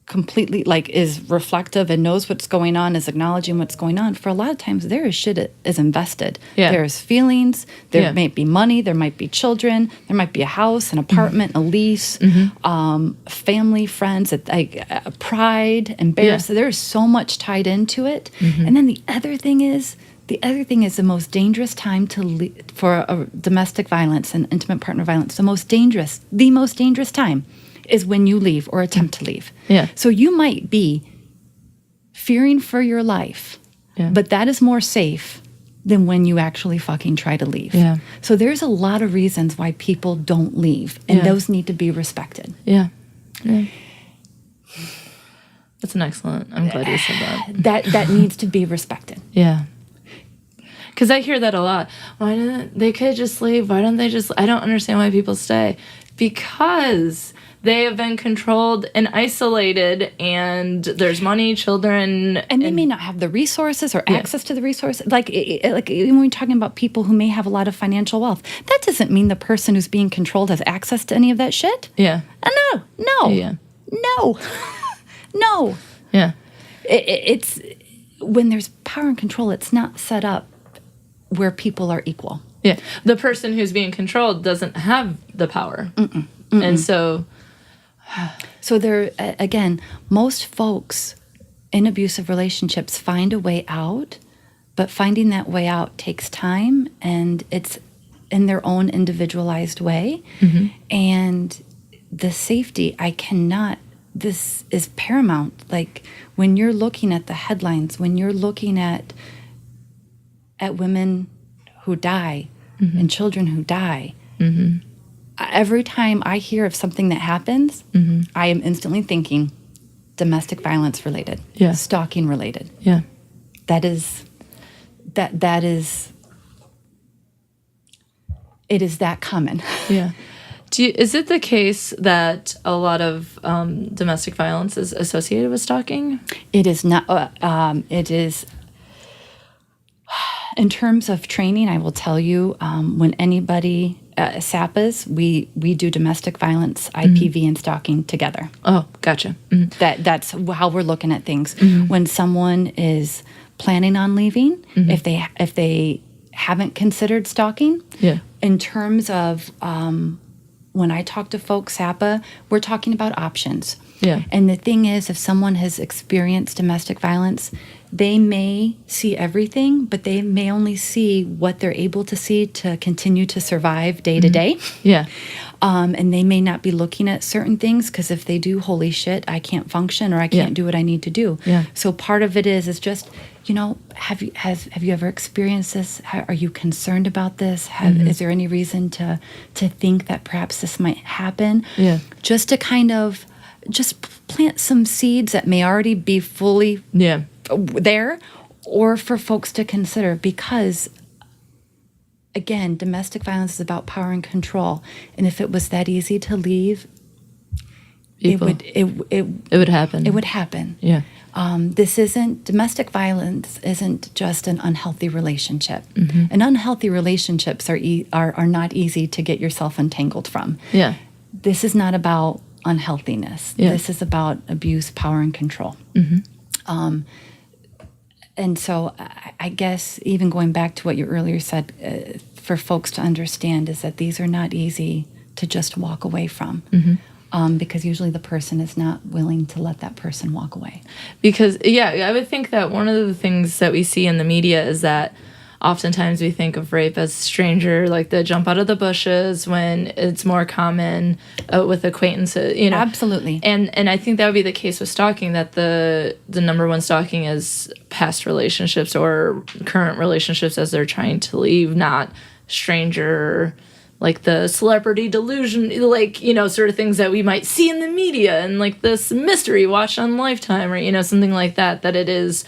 completely is reflective and knows what's going on, is acknowledging what's going on, for a lot of times there is shit is invested. There's feelings, there might be money, there might be children, there might be a house, an apartment, a lease, family, friends, pride, embarrassment. There's so much tied into it. And then the other thing is the most dangerous time for a domestic violence and intimate partner violence. The most dangerous time is when you leave or attempt to leave. So you might be fearing for your life, but that is more safe than when you actually fucking try to leave. So there's a lot of reasons why people don't leave, and those need to be respected. That's an excellent. I'm glad you said that. That needs to be respected. Because I hear that a lot. Why didn't they could just leave? Why don't they just? I don't understand why people stay. Because they have been controlled and isolated, and there's money, children, and they may not have the resources or access to the resources. Like when we're talking about people who may have a lot of financial wealth, that doesn't mean the person who's being controlled has access to any of that shit. Yeah. No. Yeah. No. No. Yeah. It's when there's power and control, it's not set up where people are equal. Yeah. The person who's being controlled doesn't have the power. And so there, again, most folks in abusive relationships find a way out, but finding that way out takes time, and it's in their own individualized way. And the safety, this is paramount. Like when you're looking at the headlines, when you're looking at women who die and children who die, every time I hear of something that happens, I am instantly thinking domestic violence related, stalking related. Yeah. That is, it is that common. Yeah. Is it the case that a lot of domestic violence is associated with stalking? It is not. It is. In terms of training, I will tell you, when anybody, SAPAs, we do domestic violence, IPV, and stalking together. Oh, gotcha. That's how we're looking at things. When someone is planning on leaving, if they haven't considered stalking, in terms of when I talk to folks, SAPA, we're talking about options. Yeah. And the thing is, if someone has experienced domestic violence, they may see everything, but they may only see what they're able to see to continue to survive day to day. Yeah. And they may not be looking at certain things, because if they do, holy shit, I can't function, or I can't do what I need to do. Yeah. So part of it is just, have you ever experienced this? Are you concerned about this? Is there any reason to think that perhaps this might happen? Yeah. Just to kind of just plant some seeds that may already be fully there, or for folks to consider, because again, domestic violence is about power and control, and if it was that easy to leave, it would happen. It would happen. Yeah. Domestic violence isn't just an unhealthy relationship. And unhealthy relationships are not easy to get yourself untangled from. Yeah. This is not about unhealthiness. Yeah. This is about abuse, power, and control. And so I guess even going back to what you earlier said, for folks to understand is that these are not easy to just walk away from. Because usually the person is not willing to let that person walk away. Because, I would think that one of the things that we see in the media is that oftentimes we think of rape as stranger, like the jump out of the bushes, when it's more common with acquaintances, Absolutely. And I think that would be the case with stalking, that the number one stalking is past relationships or current relationships as they're trying to leave, not stranger, like the celebrity delusion, sort of things that we might see in the media, and like this mystery watch on Lifetime, or, something like that it is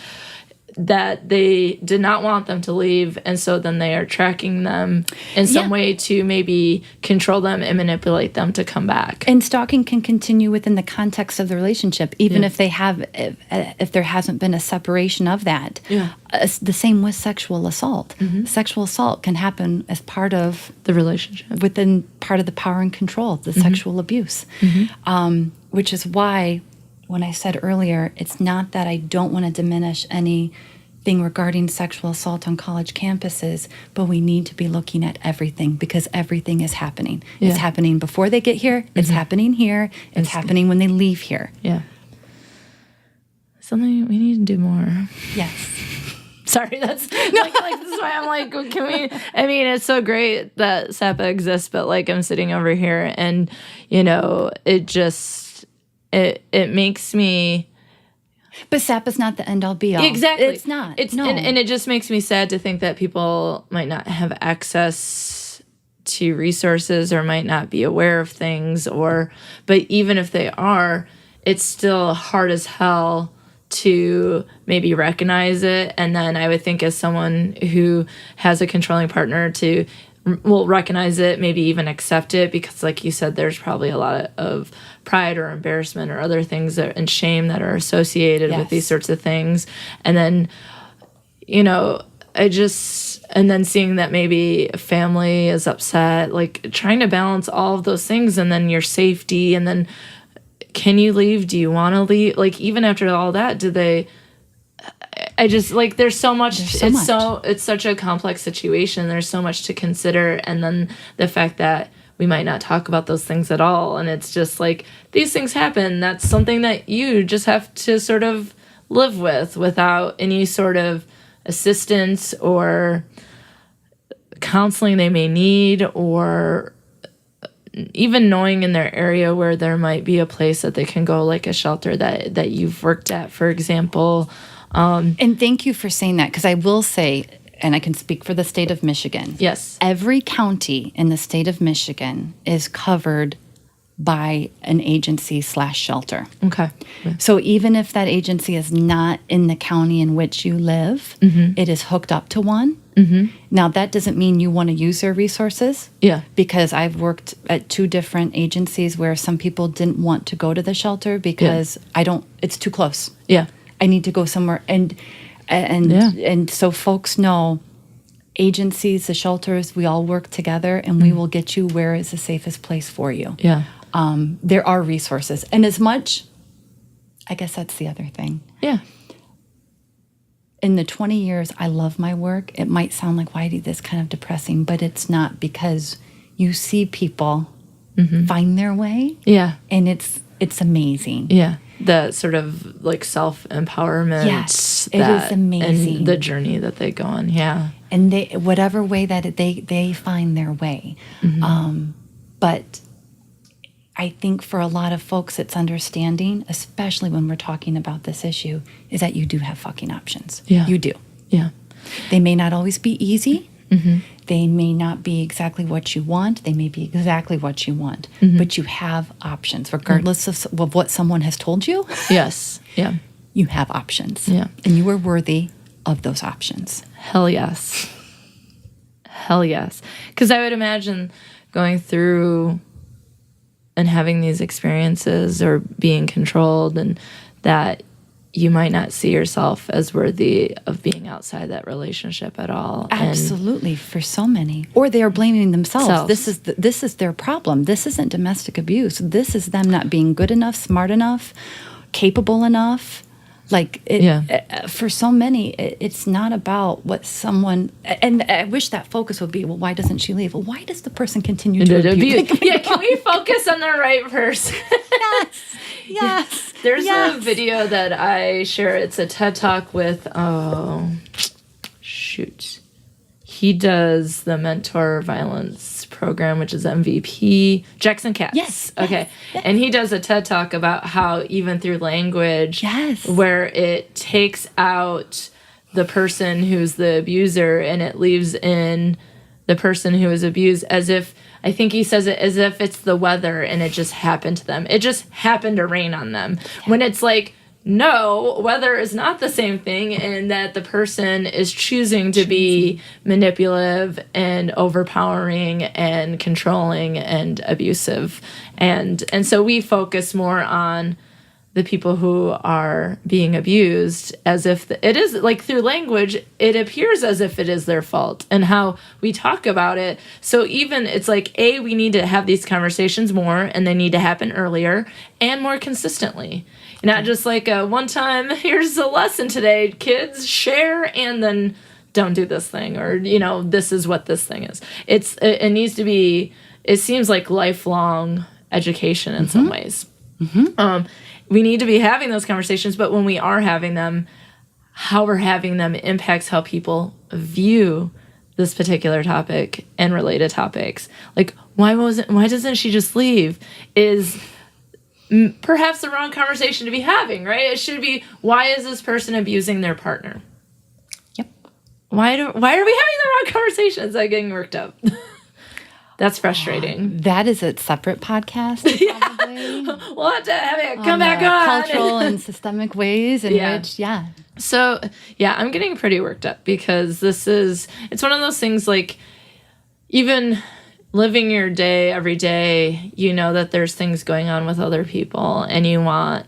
that they did not want them to leave, and so then they are tracking them in some way to maybe control them and manipulate them to come back. And stalking can continue within the context of the relationship, even if there hasn't been a separation of that. The same with sexual assault. Sexual assault can happen as part of the relationship, within part of the power and control, the sexual abuse, which is why, when I said earlier, it's not that I don't want to diminish anything regarding sexual assault on college campuses, but we need to be looking at everything, because everything is happening. It's happening before they get here. It's happening here. It's happening when they leave here. Yeah. Something we need to do more. Yes. Sorry, that's this is why I'm like, can we? I mean, it's so great that SAPA exists, but I'm sitting over here and, it just, it makes me. But SAPA's not the end all be all. Exactly. It's not. And it just makes me sad to think that people might not have access to resources, or might not be aware of things, but even if they are, it's still hard as hell to maybe recognize it. And then I would think, as someone who has a controlling partner, to will recognize it, maybe even accept it, because like you said, there's probably a lot of pride or embarrassment or other things and shame that are associated with these sorts of things. And then, and then seeing that maybe a family is upset, like trying to balance all of those things, and then your safety, and then can you leave? Do you want to leave? Like, even after all that, there's so much. It's such a complex situation. There's so much to consider. And then the fact that we might not talk about those things at all. And it's just like, these things happen. That's something that you just have to sort of live with without any sort of assistance or counseling they may need, or even knowing in their area where there might be a place that they can go, like a shelter that you've worked at, for example. And thank you for saying that, because I will say, and I can speak for the state of Michigan. Yes. Every county in the state of Michigan is covered by an agency/shelter. Okay. Yeah. So even if that agency is not in the county in which you live, it is hooked up to one. Now, that doesn't mean you want to use their resources. Yeah. Because I've worked at 2 different agencies where some people didn't want to go to the shelter because it's too close. Yeah. I need to go somewhere. And so folks know, agencies, the shelters, we all work together, and we will get you where is the safest place for you. Yeah. There are resources. And as much, I guess that's the other thing. Yeah. In the 20 years I love my work, it might sound like, why do this kind of depressing, but it's not, because you see people find their way. Yeah. And it's amazing. Yeah. The sort of like self-empowerment. Yes, it is amazing. And the journey that they go on. Yeah. And whatever way that they find their way. But I think for a lot of folks, it's understanding, especially when we're talking about this issue, is that you do have fucking options. Yeah. You do. Yeah. They may not always be easy. They may not be exactly what you want. They may be exactly what you want. But you have options, regardless of what someone has told you. Yes. Yeah. You have options. Yeah. And you are worthy of those options. Hell yes. Hell yes. Because I would imagine going through and having these experiences or being controlled, and that you might not see yourself as worthy of being outside that relationship at all. Absolutely, for so many. Or they are blaming themselves. This is their problem. This isn't domestic abuse. This is them not being good enough, smart enough, capable enough. Like, for so many, it's not about what someone... And I wish that focus would be, well, why doesn't she leave? Well, why does the person continue to abuse? Yeah, can we focus on the right person? Yes. There's a video that I share. It's a TED Talk with... He does the mentor violence program, which is MVP. Jackson Katz. Yes. Okay. Yes. And he does a TED Talk about how even through language, where it takes out the person who's the abuser and it leaves in the person who is abused, as if, I think he says it as if it's the weather and it just happened to them. It just happened to rain on them. Yeah. When it's like, no, weather is not the same thing, and that the person is choosing to be manipulative and overpowering and controlling and abusive. And so we focus more on the people who are being abused, as if it is, like, through language, it appears as if it is their fault, and how we talk about it. So even it's like, we need to have these conversations more, and they need to happen earlier and more consistently. Not just like a one time, here's a lesson today, kids, share, and then don't do this thing, or, this is what this thing is. It needs to be, it seems like lifelong education in some ways. We need to be having those conversations, but when we are having them, how we're having them impacts how people view this particular topic and related topics. Like, why doesn't she just leave? Is perhaps the wrong conversation to be having, right? It should be, why is this person abusing their partner? Yep. Why are we having the wrong conversations? I'm getting worked up. That's frustrating. That is a separate podcast, probably. We'll have to have it come back on. Cultural and systemic ways in which, So, I'm getting pretty worked up, because it's one of those things, like, even living your day every day, you know that there's things going on with other people, and you want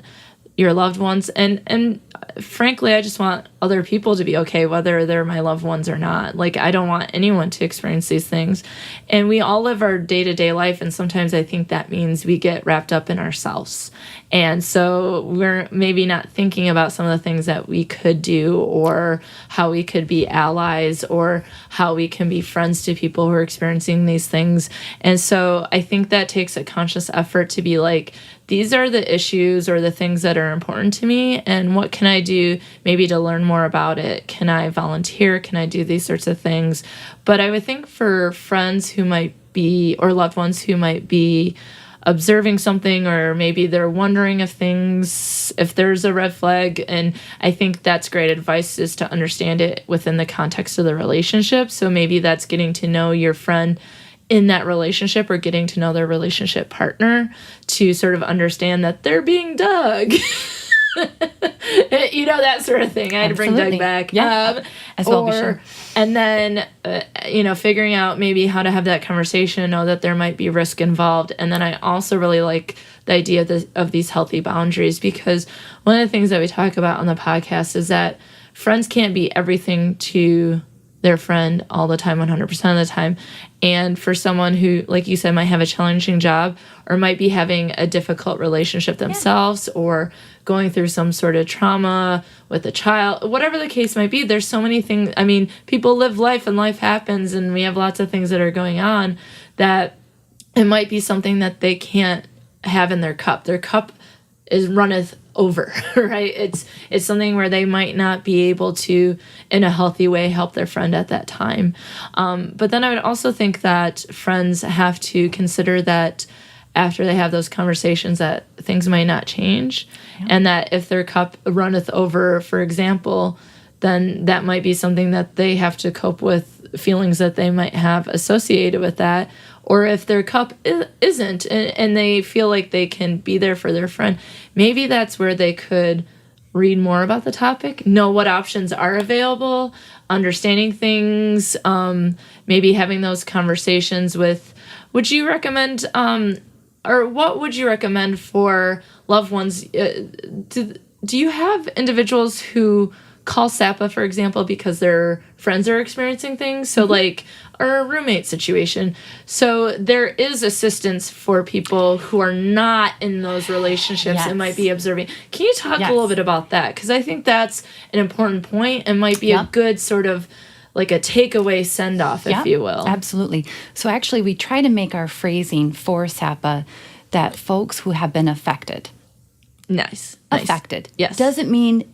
your loved ones, and frankly, I just want other people to be okay, whether they're my loved ones or not. Like, I don't want anyone to experience these things. And we all live our day-to-day life, and sometimes I think that means we get wrapped up in ourselves. And so we're maybe not thinking about some of the things that we could do, or how we could be allies, or how we can be friends to people who are experiencing these things. And so I think that takes a conscious effort to be like, these are the issues or the things that are important to me, and what can I do maybe to learn more about it? Can I volunteer? Can I do these sorts of things? But I would think for friends who might be, or loved ones who might be observing something, or maybe they're wondering if there's a red flag, and I think that's great advice, is to understand it within the context of the relationship. So maybe that's getting to know your friend in that relationship, or getting to know their relationship partner, to sort of understand that they're being dug. You know, that sort of thing. I had to bring Doug back. Yeah, as well, be sure. And then, figuring out maybe how to have that conversation, know that there might be risk involved. And then I also really like the idea of these healthy boundaries, because one of the things that we talk about on the podcast is that friends can't be everything to their friend all the time, 100% of the time. And for someone who, like you said, might have a challenging job, or might be having a difficult relationship themselves, or going through some sort of trauma with a child, whatever the case might be, there's so many things. I mean, people live life, and life happens, and we have lots of things that are going on, that it might be something that they can't have in their cup. Their cup runneth over, right? It's something where they might not be able to, in a healthy way, help their friend at that time. But then I would also think that friends have to consider that after they have those conversations, that things might not change. Yeah. And that if their cup runneth over, for example, then that might be something that they have to cope with, feelings that they might have associated with that. Or if their cup isn't, and they feel like they can be there for their friend, maybe that's where they could read more about the topic, know what options are available, understanding things, maybe having those conversations with, would you recommend, or what would you recommend for loved ones? Do you have individuals who call SAPA, for example, because their friends are experiencing things? So like, or a roommate situation. So there is assistance for people who are not in those relationships and might be observing. Can you talk a little bit about that? Because I think that's an important point, and might be a good sort of like a takeaway send-off, if you will. Absolutely. So actually, we try to make our phrasing for SAPA that folks who have been affected. Nice. Affected. Yes. Doesn't mean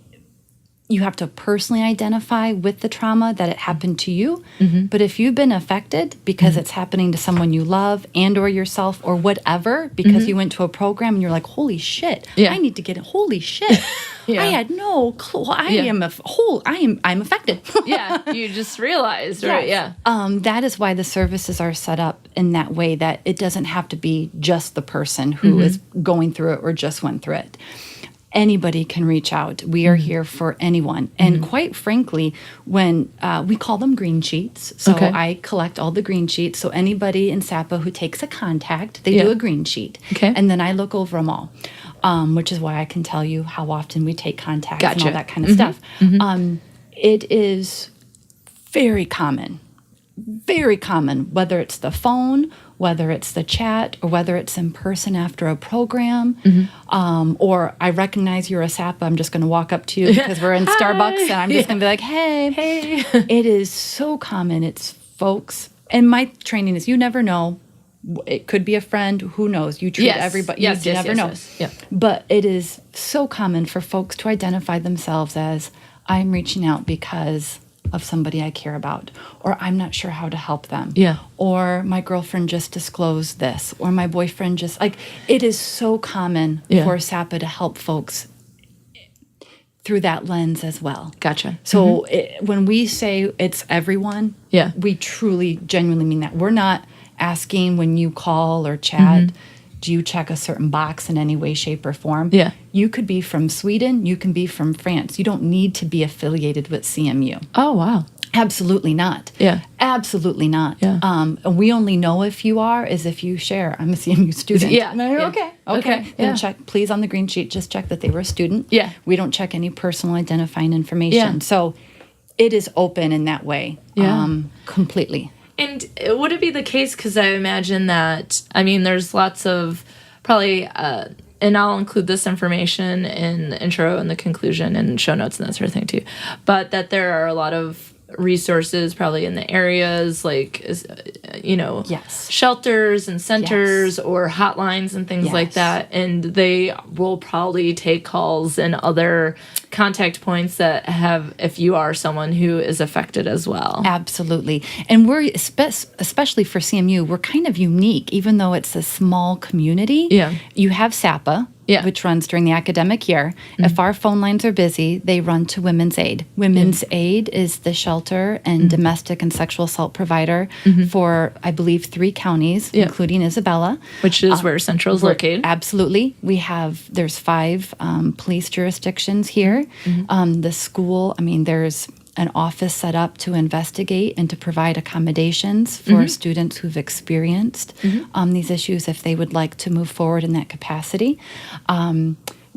you have to personally identify with the trauma that it happened to you. Mm-hmm. But if you've been affected because it's happening to someone you love, and or yourself, or whatever, because you went to a program and you're like, holy shit, I need to get it. Holy shit. I had no clue. I'm affected. You just realized, right? Yeah. That is why the services are set up in that way, that it doesn't have to be just the person who is going through it or just went through it. Anybody can reach out. We are here for anyone. And quite frankly, when we call them green sheets, so I collect all the green sheets. So anybody in SAPA who takes a contact, they do a green sheet. Okay. And then I look over them all, which is why I can tell you how often we take contacts and all that kind of stuff. It is very common, whether it's the phone, whether it's the chat, or whether it's in person after a program, or I recognize you're a SAPA, I'm just going to walk up to you because we're in Starbucks, and I'm just going to be like, hey. It is so common. It's folks, and my training is, you never know. It could be a friend. Who knows? You treat everybody. You never know. Yeah. But it is so common for folks to identify themselves as, I'm reaching out because of somebody I care about, or I'm not sure how to help them, or my girlfriend just disclosed this, or my boyfriend just, like, it is so common for SAPA to help folks through that lens as well. Gotcha. So when we say it's everyone, we truly, genuinely mean that. We're not asking when you call or chat, do you check a certain box in any way, shape, or form? Yeah. You could be from Sweden. You can be from France. You don't need to be affiliated with CMU. Oh, wow. Absolutely not. Yeah. Absolutely not. Yeah. And we only know if you are is if you share. I'm a CMU student. Yeah. And I'm like, Yeah. Okay. Yeah. Then check, please, on the green sheet, just check that they were a student. Yeah. We don't check any personal identifying information. Yeah. So it is open in that way. Yeah. Completely. And would it be the case, because I imagine that, I mean, there's lots of probably, and I'll include this information in the intro and the conclusion and show notes and that sort of thing too, but that there are a lot of resources probably in the areas like, Yes. shelters and centers or hotlines and things like Yes. that. And they will probably take calls and other contact points that have, if you are someone who is affected as well. Absolutely. And we're, especially for CMU, we're kind of unique, even though it's a small community. Yeah. You have SAPA, Yeah. which runs during the academic year. If our phone lines are busy, they run to Women's Aid. Women's Aid is the shelter and domestic and sexual assault provider for, I believe, 3 counties, including Isabella. Which is where Central is located. Absolutely. There's 5 police jurisdictions here. The school, there's an office set up to investigate and to provide accommodations for students who've experienced these issues if they would like to move forward in that capacity.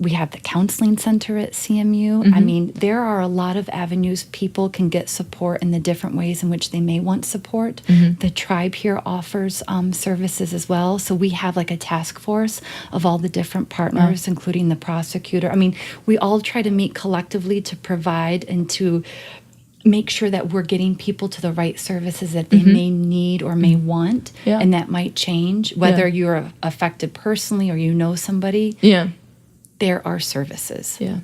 We have the counseling center at CMU. There are a lot of avenues people can get support in the different ways in which they may want support. The tribe here offers services as well. So we have like a task force of all the different partners, including the prosecutor. We all try to meet collectively to provide and to make sure that we're getting people to the right services that they may need or may want. Yeah. And that might change, whether you're affected personally or you know somebody. Yeah. There are services. Yeah.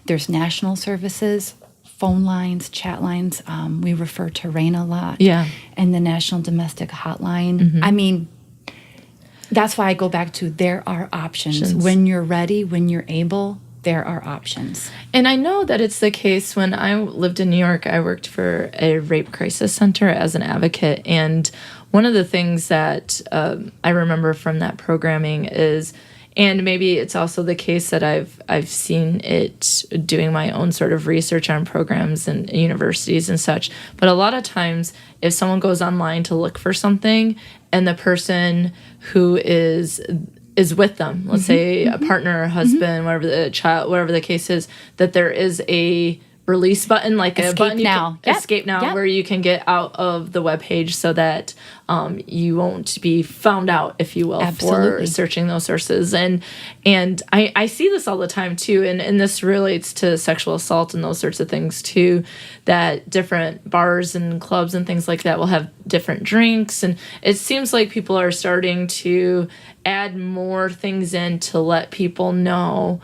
There's national services, phone lines, chat lines. We refer to RAIN a lot. Yeah. And the National Domestic Hotline. That's why I go back to there are options. When you're ready, when you're able, there are options. And I know that it's the case. When I lived in New York, I worked for a rape crisis center as an advocate. And one of the things that I remember from that programming is, and maybe it's also the case that I've seen it doing my own sort of research on programs and universities and such. But a lot of times, if someone goes online to look for something and the person who is with them, let's say a partner, a husband, whatever the child, whatever the case is, that there is a release button, like Escape a button now. Escape now, where you can get out of the webpage so that you won't be found out, if you will, for searching those sources. And I see this all the time too, and this relates to sexual assault and those sorts of things too, that different bars and clubs and things like that will have different drinks, and it seems like people are starting to add more things in to let people know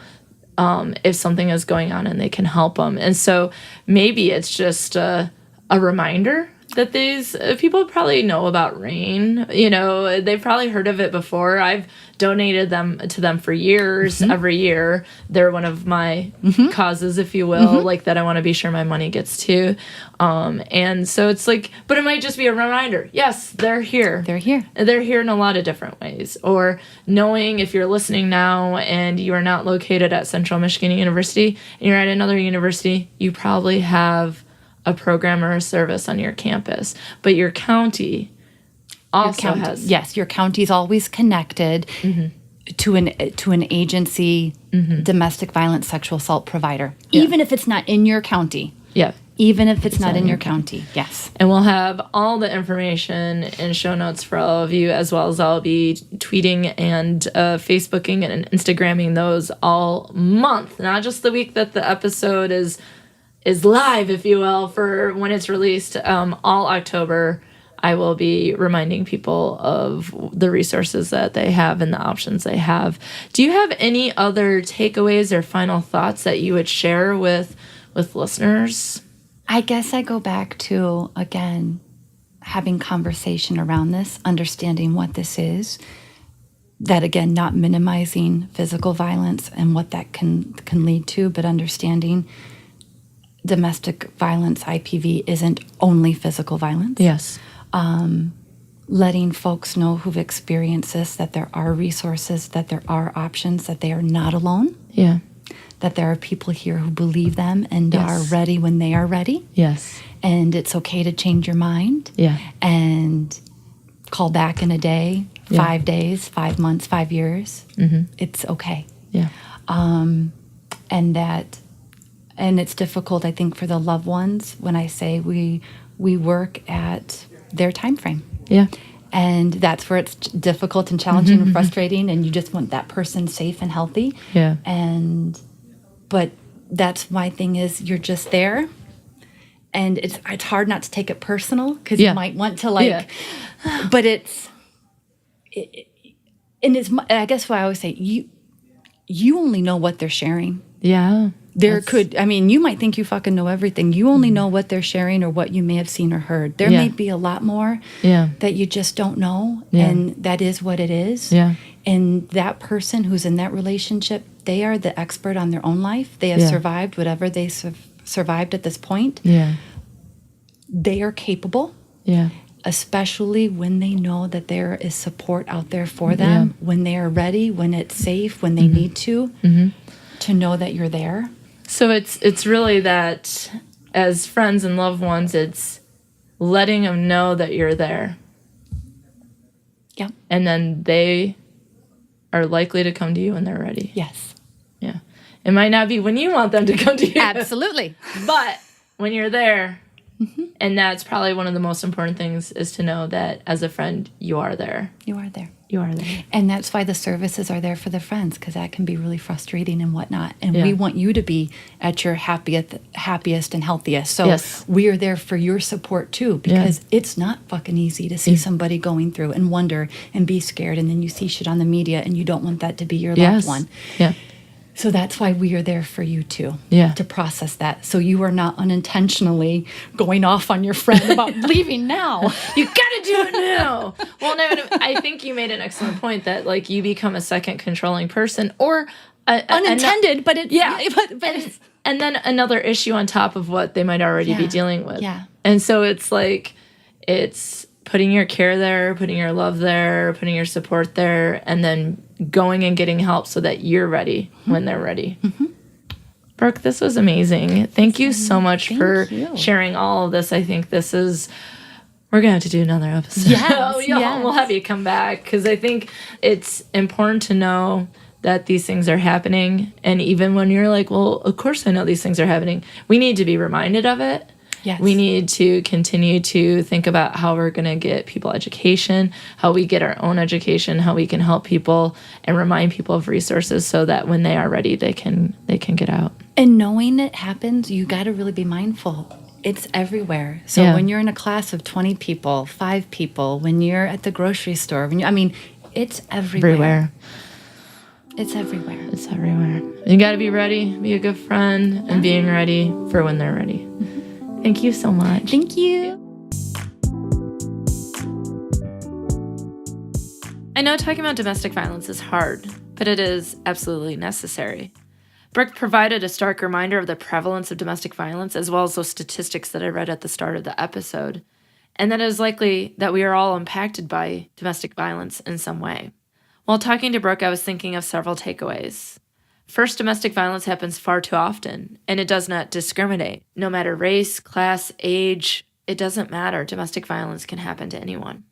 if something is going on and they can help them. And so maybe it's just a reminder that these people probably know about RAIN. They've probably heard of it before. I've donated them to them for years. Every year, they're one of my causes, if you will, like that I want to be sure my money gets to. And so it's like, but it might just be a reminder. Yes, they're here. They're here. They're here in a lot of different ways. Or knowing if you're listening now and you are not located at Central Michigan University and you're at another university, you probably have a program or a service on your campus, but your county also has. Yes, your county's always connected to an agency, domestic violence, sexual assault provider, even if it's not in your county. Yeah. Even if it's not in your county. Yes. And we'll have all the information in show notes for all of you, as well as I'll be tweeting and Facebooking and Instagramming those all month, not just the week that the episode is live, if you will, for when it's released. All October, I will be reminding people of the resources that they have and the options they have. Do you have any other takeaways or final thoughts that you would share with listeners? I guess I go back to, again, having conversation around this, understanding what this is, that, again, not minimizing physical violence and what that can lead to, but understanding domestic violence, IPV, isn't only physical violence. Yes. Letting folks know who've experienced this, that there are resources, that there are options, that they are not alone. Yeah. that there are people here who believe them and are ready when they are ready. Yes. And it's okay to change your mind. Yeah. And call back in a day, 5 days, 5 months, 5 years. Mm-hmm. It's okay. Yeah. And it's difficult, I think, for the loved ones when I say we work at their time frame. Yeah. And that's where it's difficult and challenging and frustrating, and you just want that person safe and healthy. Yeah. But that's my thing is you're just there, and it's hard not to take it personal because you might want to but I guess what I always say, you only know what they're sharing. Yeah. You might think you fucking know everything. You only know what they're sharing or what you may have seen or heard. There may be a lot more that you just don't know, and that is what it is. Yeah. And that person who's in that relationship, they are the expert on their own life. They have survived whatever they survived at this point. Yeah. They are capable. Yeah. Especially when they know that there is support out there for them, when they are ready, when it's safe, when they need to know that you're there. So it's really that as friends and loved ones, it's letting them know that you're there. Yeah. And then they are likely to come to you when they're ready. Yes. Yeah. It might not be when you want them to come to you. Absolutely. But when you're there, and that's probably one of the most important things is to know that as a friend, you are there. You are there. You are there. And that's why the services are there for the friends, because that can be really frustrating and whatnot. And we want you to be at your happiest and healthiest. So we are there for your support too, because it's not fucking easy to see somebody going through and wonder and be scared. And then you see shit on the media and you don't want that to be your loved one. Yeah. So that's why we are there for you too, to process that. So you are not unintentionally going off on your friend about leaving now. You gotta do it now. Well, no, I think you made an excellent point that like you become a second controlling person, or unintended, but it's and then another issue on top of what they might already be dealing with. Yeah. And so it's like it's putting your care there, putting your love there, putting your support there, and then going and getting help so that you're ready when they're ready. Brooke, this was amazing. Thank you so much for sharing all of this. I think this is, we're going to have to do another episode. Yes, We'll have you come back because I think it's important to know that these things are happening. And even when you're like, well, of course I know these things are happening, we need to be reminded of it. Yes. We need to continue to think about how we're going to get people education, how we get our own education, how we can help people and remind people of resources so that when they are ready, they can get out. And knowing it happens, you got to really be mindful. It's everywhere. So when you're in a class of 20 people, 5 people, when you're at the grocery store, it's everywhere. It's everywhere. It's everywhere. You got to be ready, be a good friend, and being ready for when they're ready. Thank you so much. Thank you. I know talking about domestic violence is hard, but it is absolutely necessary. Brooke provided a stark reminder of the prevalence of domestic violence, as well as those statistics that I read at the start of the episode, and that it is likely that we are all impacted by domestic violence in some way. While talking to Brooke, I was thinking of several takeaways. First, domestic violence happens far too often, and it does not discriminate. No matter race, class, age, it doesn't matter. Domestic violence can happen to anyone.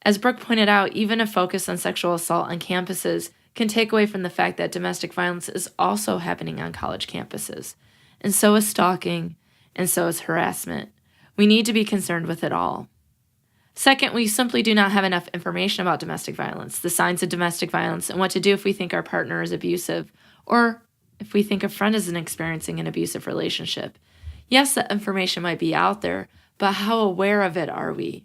As Brooke pointed out, even a focus on sexual assault on campuses can take away from the fact that domestic violence is also happening on college campuses. And so is stalking, and so is harassment. We need to be concerned with it all. Second, we simply do not have enough information about domestic violence, the signs of domestic violence, and what to do if we think our partner is abusive, or if we think a friend is experiencing an abusive relationship. Yes, that information might be out there, but how aware of it are we?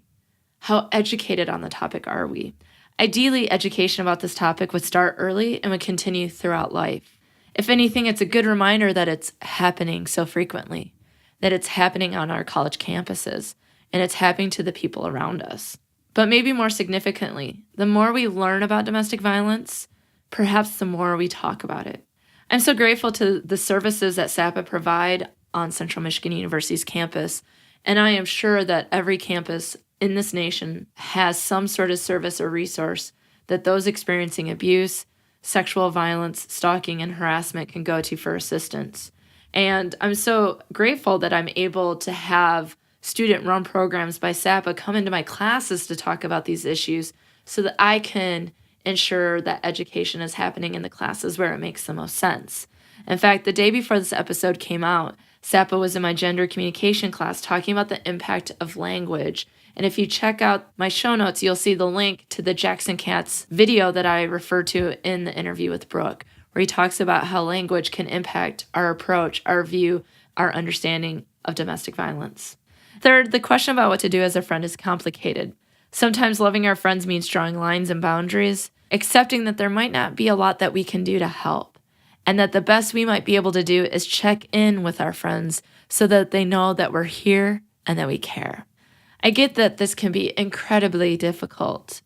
How educated on the topic are we? Ideally, education about this topic would start early and would continue throughout life. If anything, it's a good reminder that it's happening so frequently, that it's happening on our college campuses, and it's happening to the people around us. But maybe more significantly, the more we learn about domestic violence, perhaps the more we talk about it. I'm so grateful to the services that SAPA provide on Central Michigan University's campus, and I am sure that every campus in this nation has some sort of service or resource that those experiencing abuse, sexual violence, stalking, and harassment can go to for assistance. And I'm so grateful that I'm able to have student-run programs by SAPA come into my classes to talk about these issues so that I can ensure that education is happening in the classes where it makes the most sense. In fact, the day before this episode came out, SAPA was in my gender communication class talking about the impact of language. And if you check out my show notes, you'll see the link to the Jackson Katz video that I referred to in the interview with Brooke, where he talks about how language can impact our approach, our view, our understanding of domestic violence. Third, the question about what to do as a friend is complicated. Sometimes loving our friends means drawing lines and boundaries, accepting that there might not be a lot that we can do to help, and that the best we might be able to do is check in with our friends so that they know that we're here and that we care. I get that this can be incredibly difficult.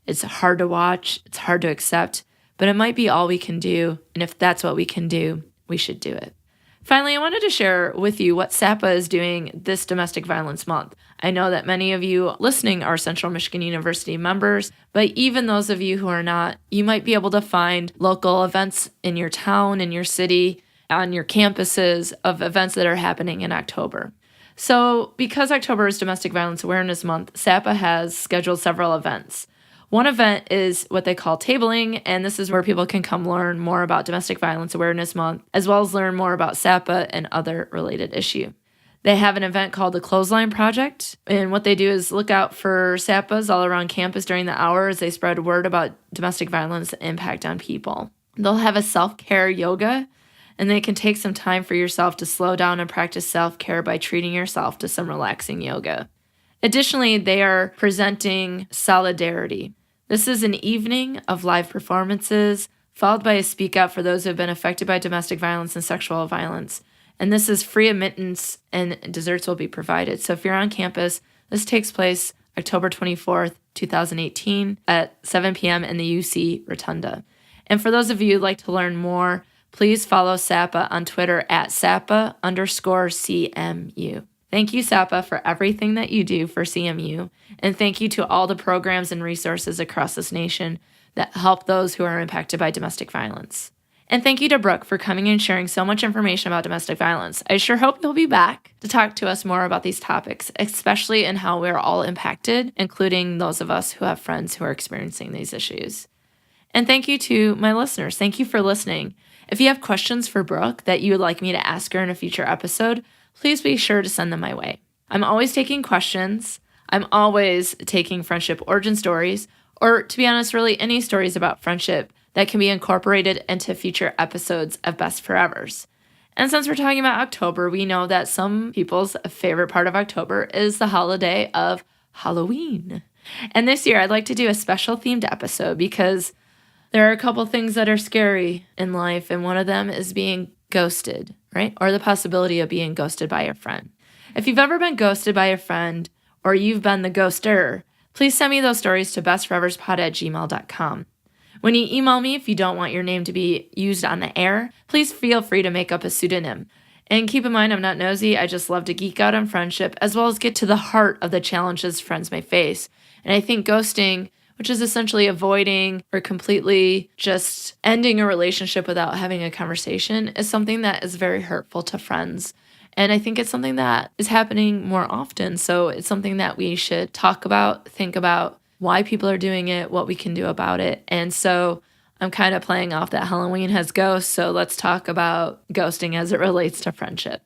It's hard to watch, it's hard to accept, but it might be all we can do, and if that's what we can do, we should do it. Finally, I wanted to share with you what SAPA is doing this Domestic Violence Month. I know that many of you listening are Central Michigan University members, but even those of you who are not, you might be able to find local events in your town, in your city, on your campuses of events that are happening in October. So because October is Domestic Violence Awareness Month, SAPA has scheduled several events. One event is what they call tabling, and this is where people can come learn more about Domestic Violence Awareness Month, as well as learn more about SAPA and other related issues. They have an event called the Clothesline Project, and what they do is look out for SAPAs all around campus during the hour as they spread word about domestic violence impact on people. They'll have a self-care yoga, and they can take some time for yourself to slow down and practice self-care by treating yourself to some relaxing yoga. Additionally, they are presenting Solidarity. This is an evening of live performances, followed by a speak out for those who have been affected by domestic violence and sexual violence. And this is free admittance and desserts will be provided. So if you're on campus, this takes place October 24th, 2018 at 7 p.m. in the UC Rotunda. And for those of you who'd like to learn more, please follow SAPA on Twitter at SAPA_CMU. Thank you, SAPA, for everything that you do for CMU, and thank you to all the programs and resources across this nation that help those who are impacted by domestic violence. And thank you to Brooke for coming and sharing so much information about domestic violence. I sure hope you'll be back to talk to us more about these topics, especially in how we're all impacted, including those of us who have friends who are experiencing these issues. And thank you to my listeners. Thank you for listening. If you have questions for Brooke that you would like me to ask her in a future episode, please be sure to send them my way. I'm always taking questions. I'm always taking friendship origin stories, or to be honest, really any stories about friendship that can be incorporated into future episodes of Best Forevers. And since we're talking about October, we know that some people's favorite part of October is the holiday of Halloween. And this year, I'd like to do a special themed episode because there are a couple things that are scary in life, and one of them is being ghosted, right? Or the possibility of being ghosted by a friend. If you've ever been ghosted by a friend or you've been the ghoster, please send me those stories to bestforeverspod@gmail.com. When you email me, if you don't want your name to be used on the air, please feel free to make up a pseudonym. And keep in mind, I'm not nosy. I just love to geek out on friendship as well as get to the heart of the challenges friends may face. And I think ghosting, which is essentially avoiding or completely just ending a relationship without having a conversation, is something that is very hurtful to friends. And I think it's something that is happening more often. So it's something that we should talk about, think about why people are doing it, what we can do about it. And so I'm kind of playing off that Halloween has ghosts. So let's talk about ghosting as it relates to friendship.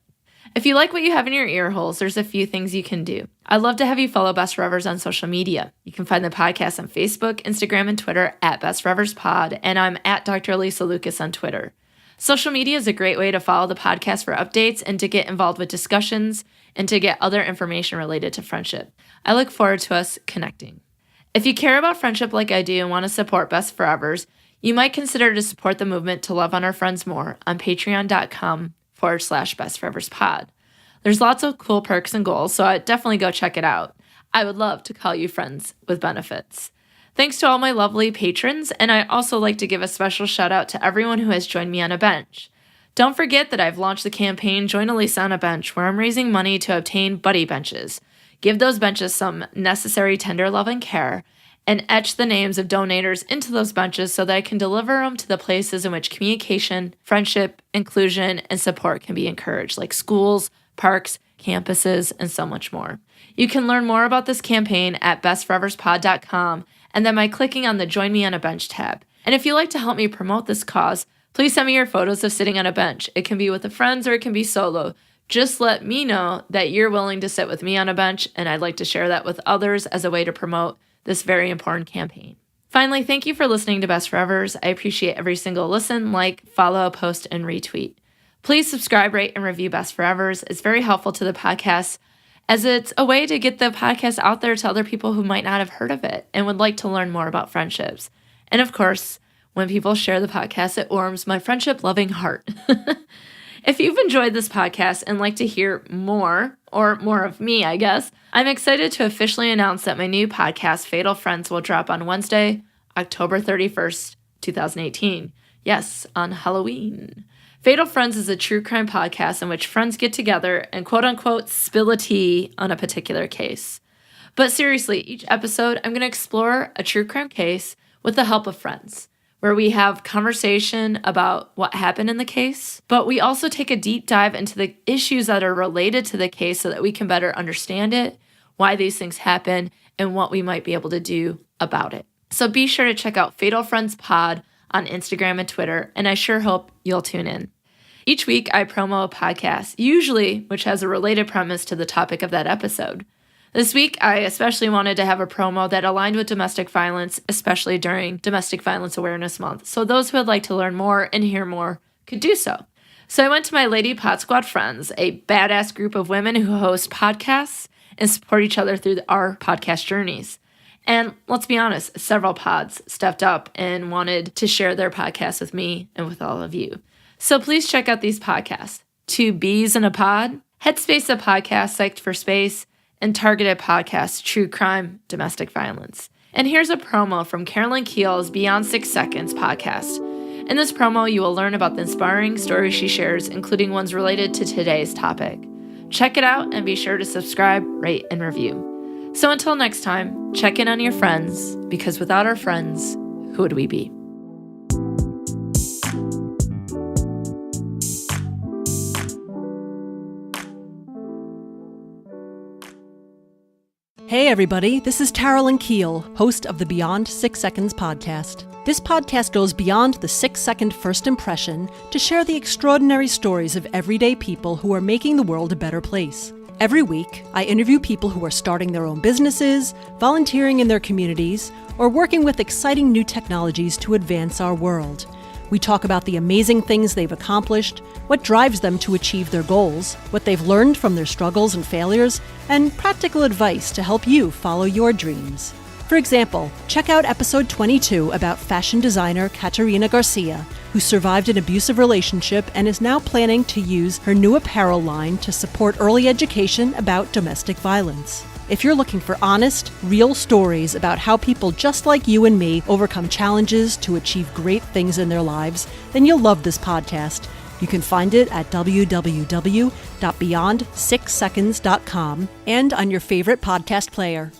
If you like what you have in your ear holes, there's a few things you can do. I'd love to have you follow Best Forevers on social media. You can find the podcast on Facebook, Instagram, and Twitter at Best Forevers Pod, and I'm at Dr. Alysa Lucas on Twitter. Social media is a great way to follow the podcast for updates and to get involved with discussions and to get other information related to friendship. I look forward to us connecting. If you care about friendship like I do and want to support Best Forevers, you might consider to support the movement to love on our friends more on patreon.com/bestforeverspod. There's lots of cool perks and goals, so I'd definitely go check it out. I would love to call you friends with benefits. Thanks to all my lovely patrons, and I also like to give a special shout out to everyone who has joined me on a bench. Don't forget that I've launched the campaign Join Alysa on a Bench, where I'm raising money to obtain buddy benches. Give those benches some necessary tender love and care, and etch the names of donators into those bunches so that I can deliver them to the places in which communication, friendship, inclusion, and support can be encouraged, like schools, parks, campuses, and so much more. You can learn more about this campaign at bestforeverspod.com and then by clicking on the Join Me on a Bench tab. And if you'd like to help me promote this cause, please send me your photos of sitting on a bench. It can be with friends or it can be solo. Just let me know that you're willing to sit with me on a bench, and I'd like to share that with others as a way to promote this very important campaign. Finally, thank you for listening to Best Forevers. I appreciate every single listen, like, follow, post, and retweet. Please subscribe, rate, and review Best Forevers. It's very helpful to the podcast, as it's a way to get the podcast out there to other people who might not have heard of it and would like to learn more about friendships. And of course, when people share the podcast, it warms my friendship-loving heart. If you've enjoyed this podcast and like to hear more, or more of me, I guess, I'm excited to officially announce that my new podcast, Fatal Friends, will drop on Wednesday, October 31st, 2018. Yes, on Halloween. Fatal Friends is a true crime podcast in which friends get together and quote-unquote spill a tea on a particular case. But seriously, each episode, I'm going to explore a true crime case with the help of friends, where we have conversation about what happened in the case, but we also take a deep dive into the issues that are related to the case so that we can better understand it, why these things happen, and what we might be able to do about it. So be sure to check out Fatal Friends Pod on Instagram and Twitter, and I sure hope you'll tune in. Each week, I promo a podcast, usually which has a related premise to the topic of that episode. This week, I especially wanted to have a promo that aligned with domestic violence, especially during Domestic Violence Awareness Month, so those who would like to learn more and hear more could do so. So I went to my Lady Pod Squad friends, a badass group of women who host podcasts and support each other through our podcast journeys. And let's be honest, several pods stepped up and wanted to share their podcasts with me and with all of you. So please check out these podcasts. 2 Bees in a Pod, Headspace, a podcast, Psyched for Space, and Targeted Podcast, True Crime, Domestic Violence. And here's a promo from Carolyn Keel's Beyond 6 Seconds podcast. In this promo, you will learn about the inspiring stories she shares, including ones related to today's topic. Check it out and be sure to subscribe, rate, and review. So until next time, check in on your friends, because without our friends, who would we be? Hey everybody, this is Carolyn Keel, host of the Beyond 6 Seconds podcast. This podcast goes beyond the 6-second first impression to share the extraordinary stories of everyday people who are making the world a better place. Every week, I interview people who are starting their own businesses, volunteering in their communities, or working with exciting new technologies to advance our world. We talk about the amazing things they've accomplished, what drives them to achieve their goals, what they've learned from their struggles and failures, and practical advice to help you follow your dreams. For example, check out episode 22 about fashion designer Katerina Garcia, who survived an abusive relationship and is now planning to use her new apparel line to support early education about domestic violence. If you're looking for honest, real stories about how people just like you and me overcome challenges to achieve great things in their lives, then you'll love this podcast. You can find it at www.beyond6seconds.com and on your favorite podcast player.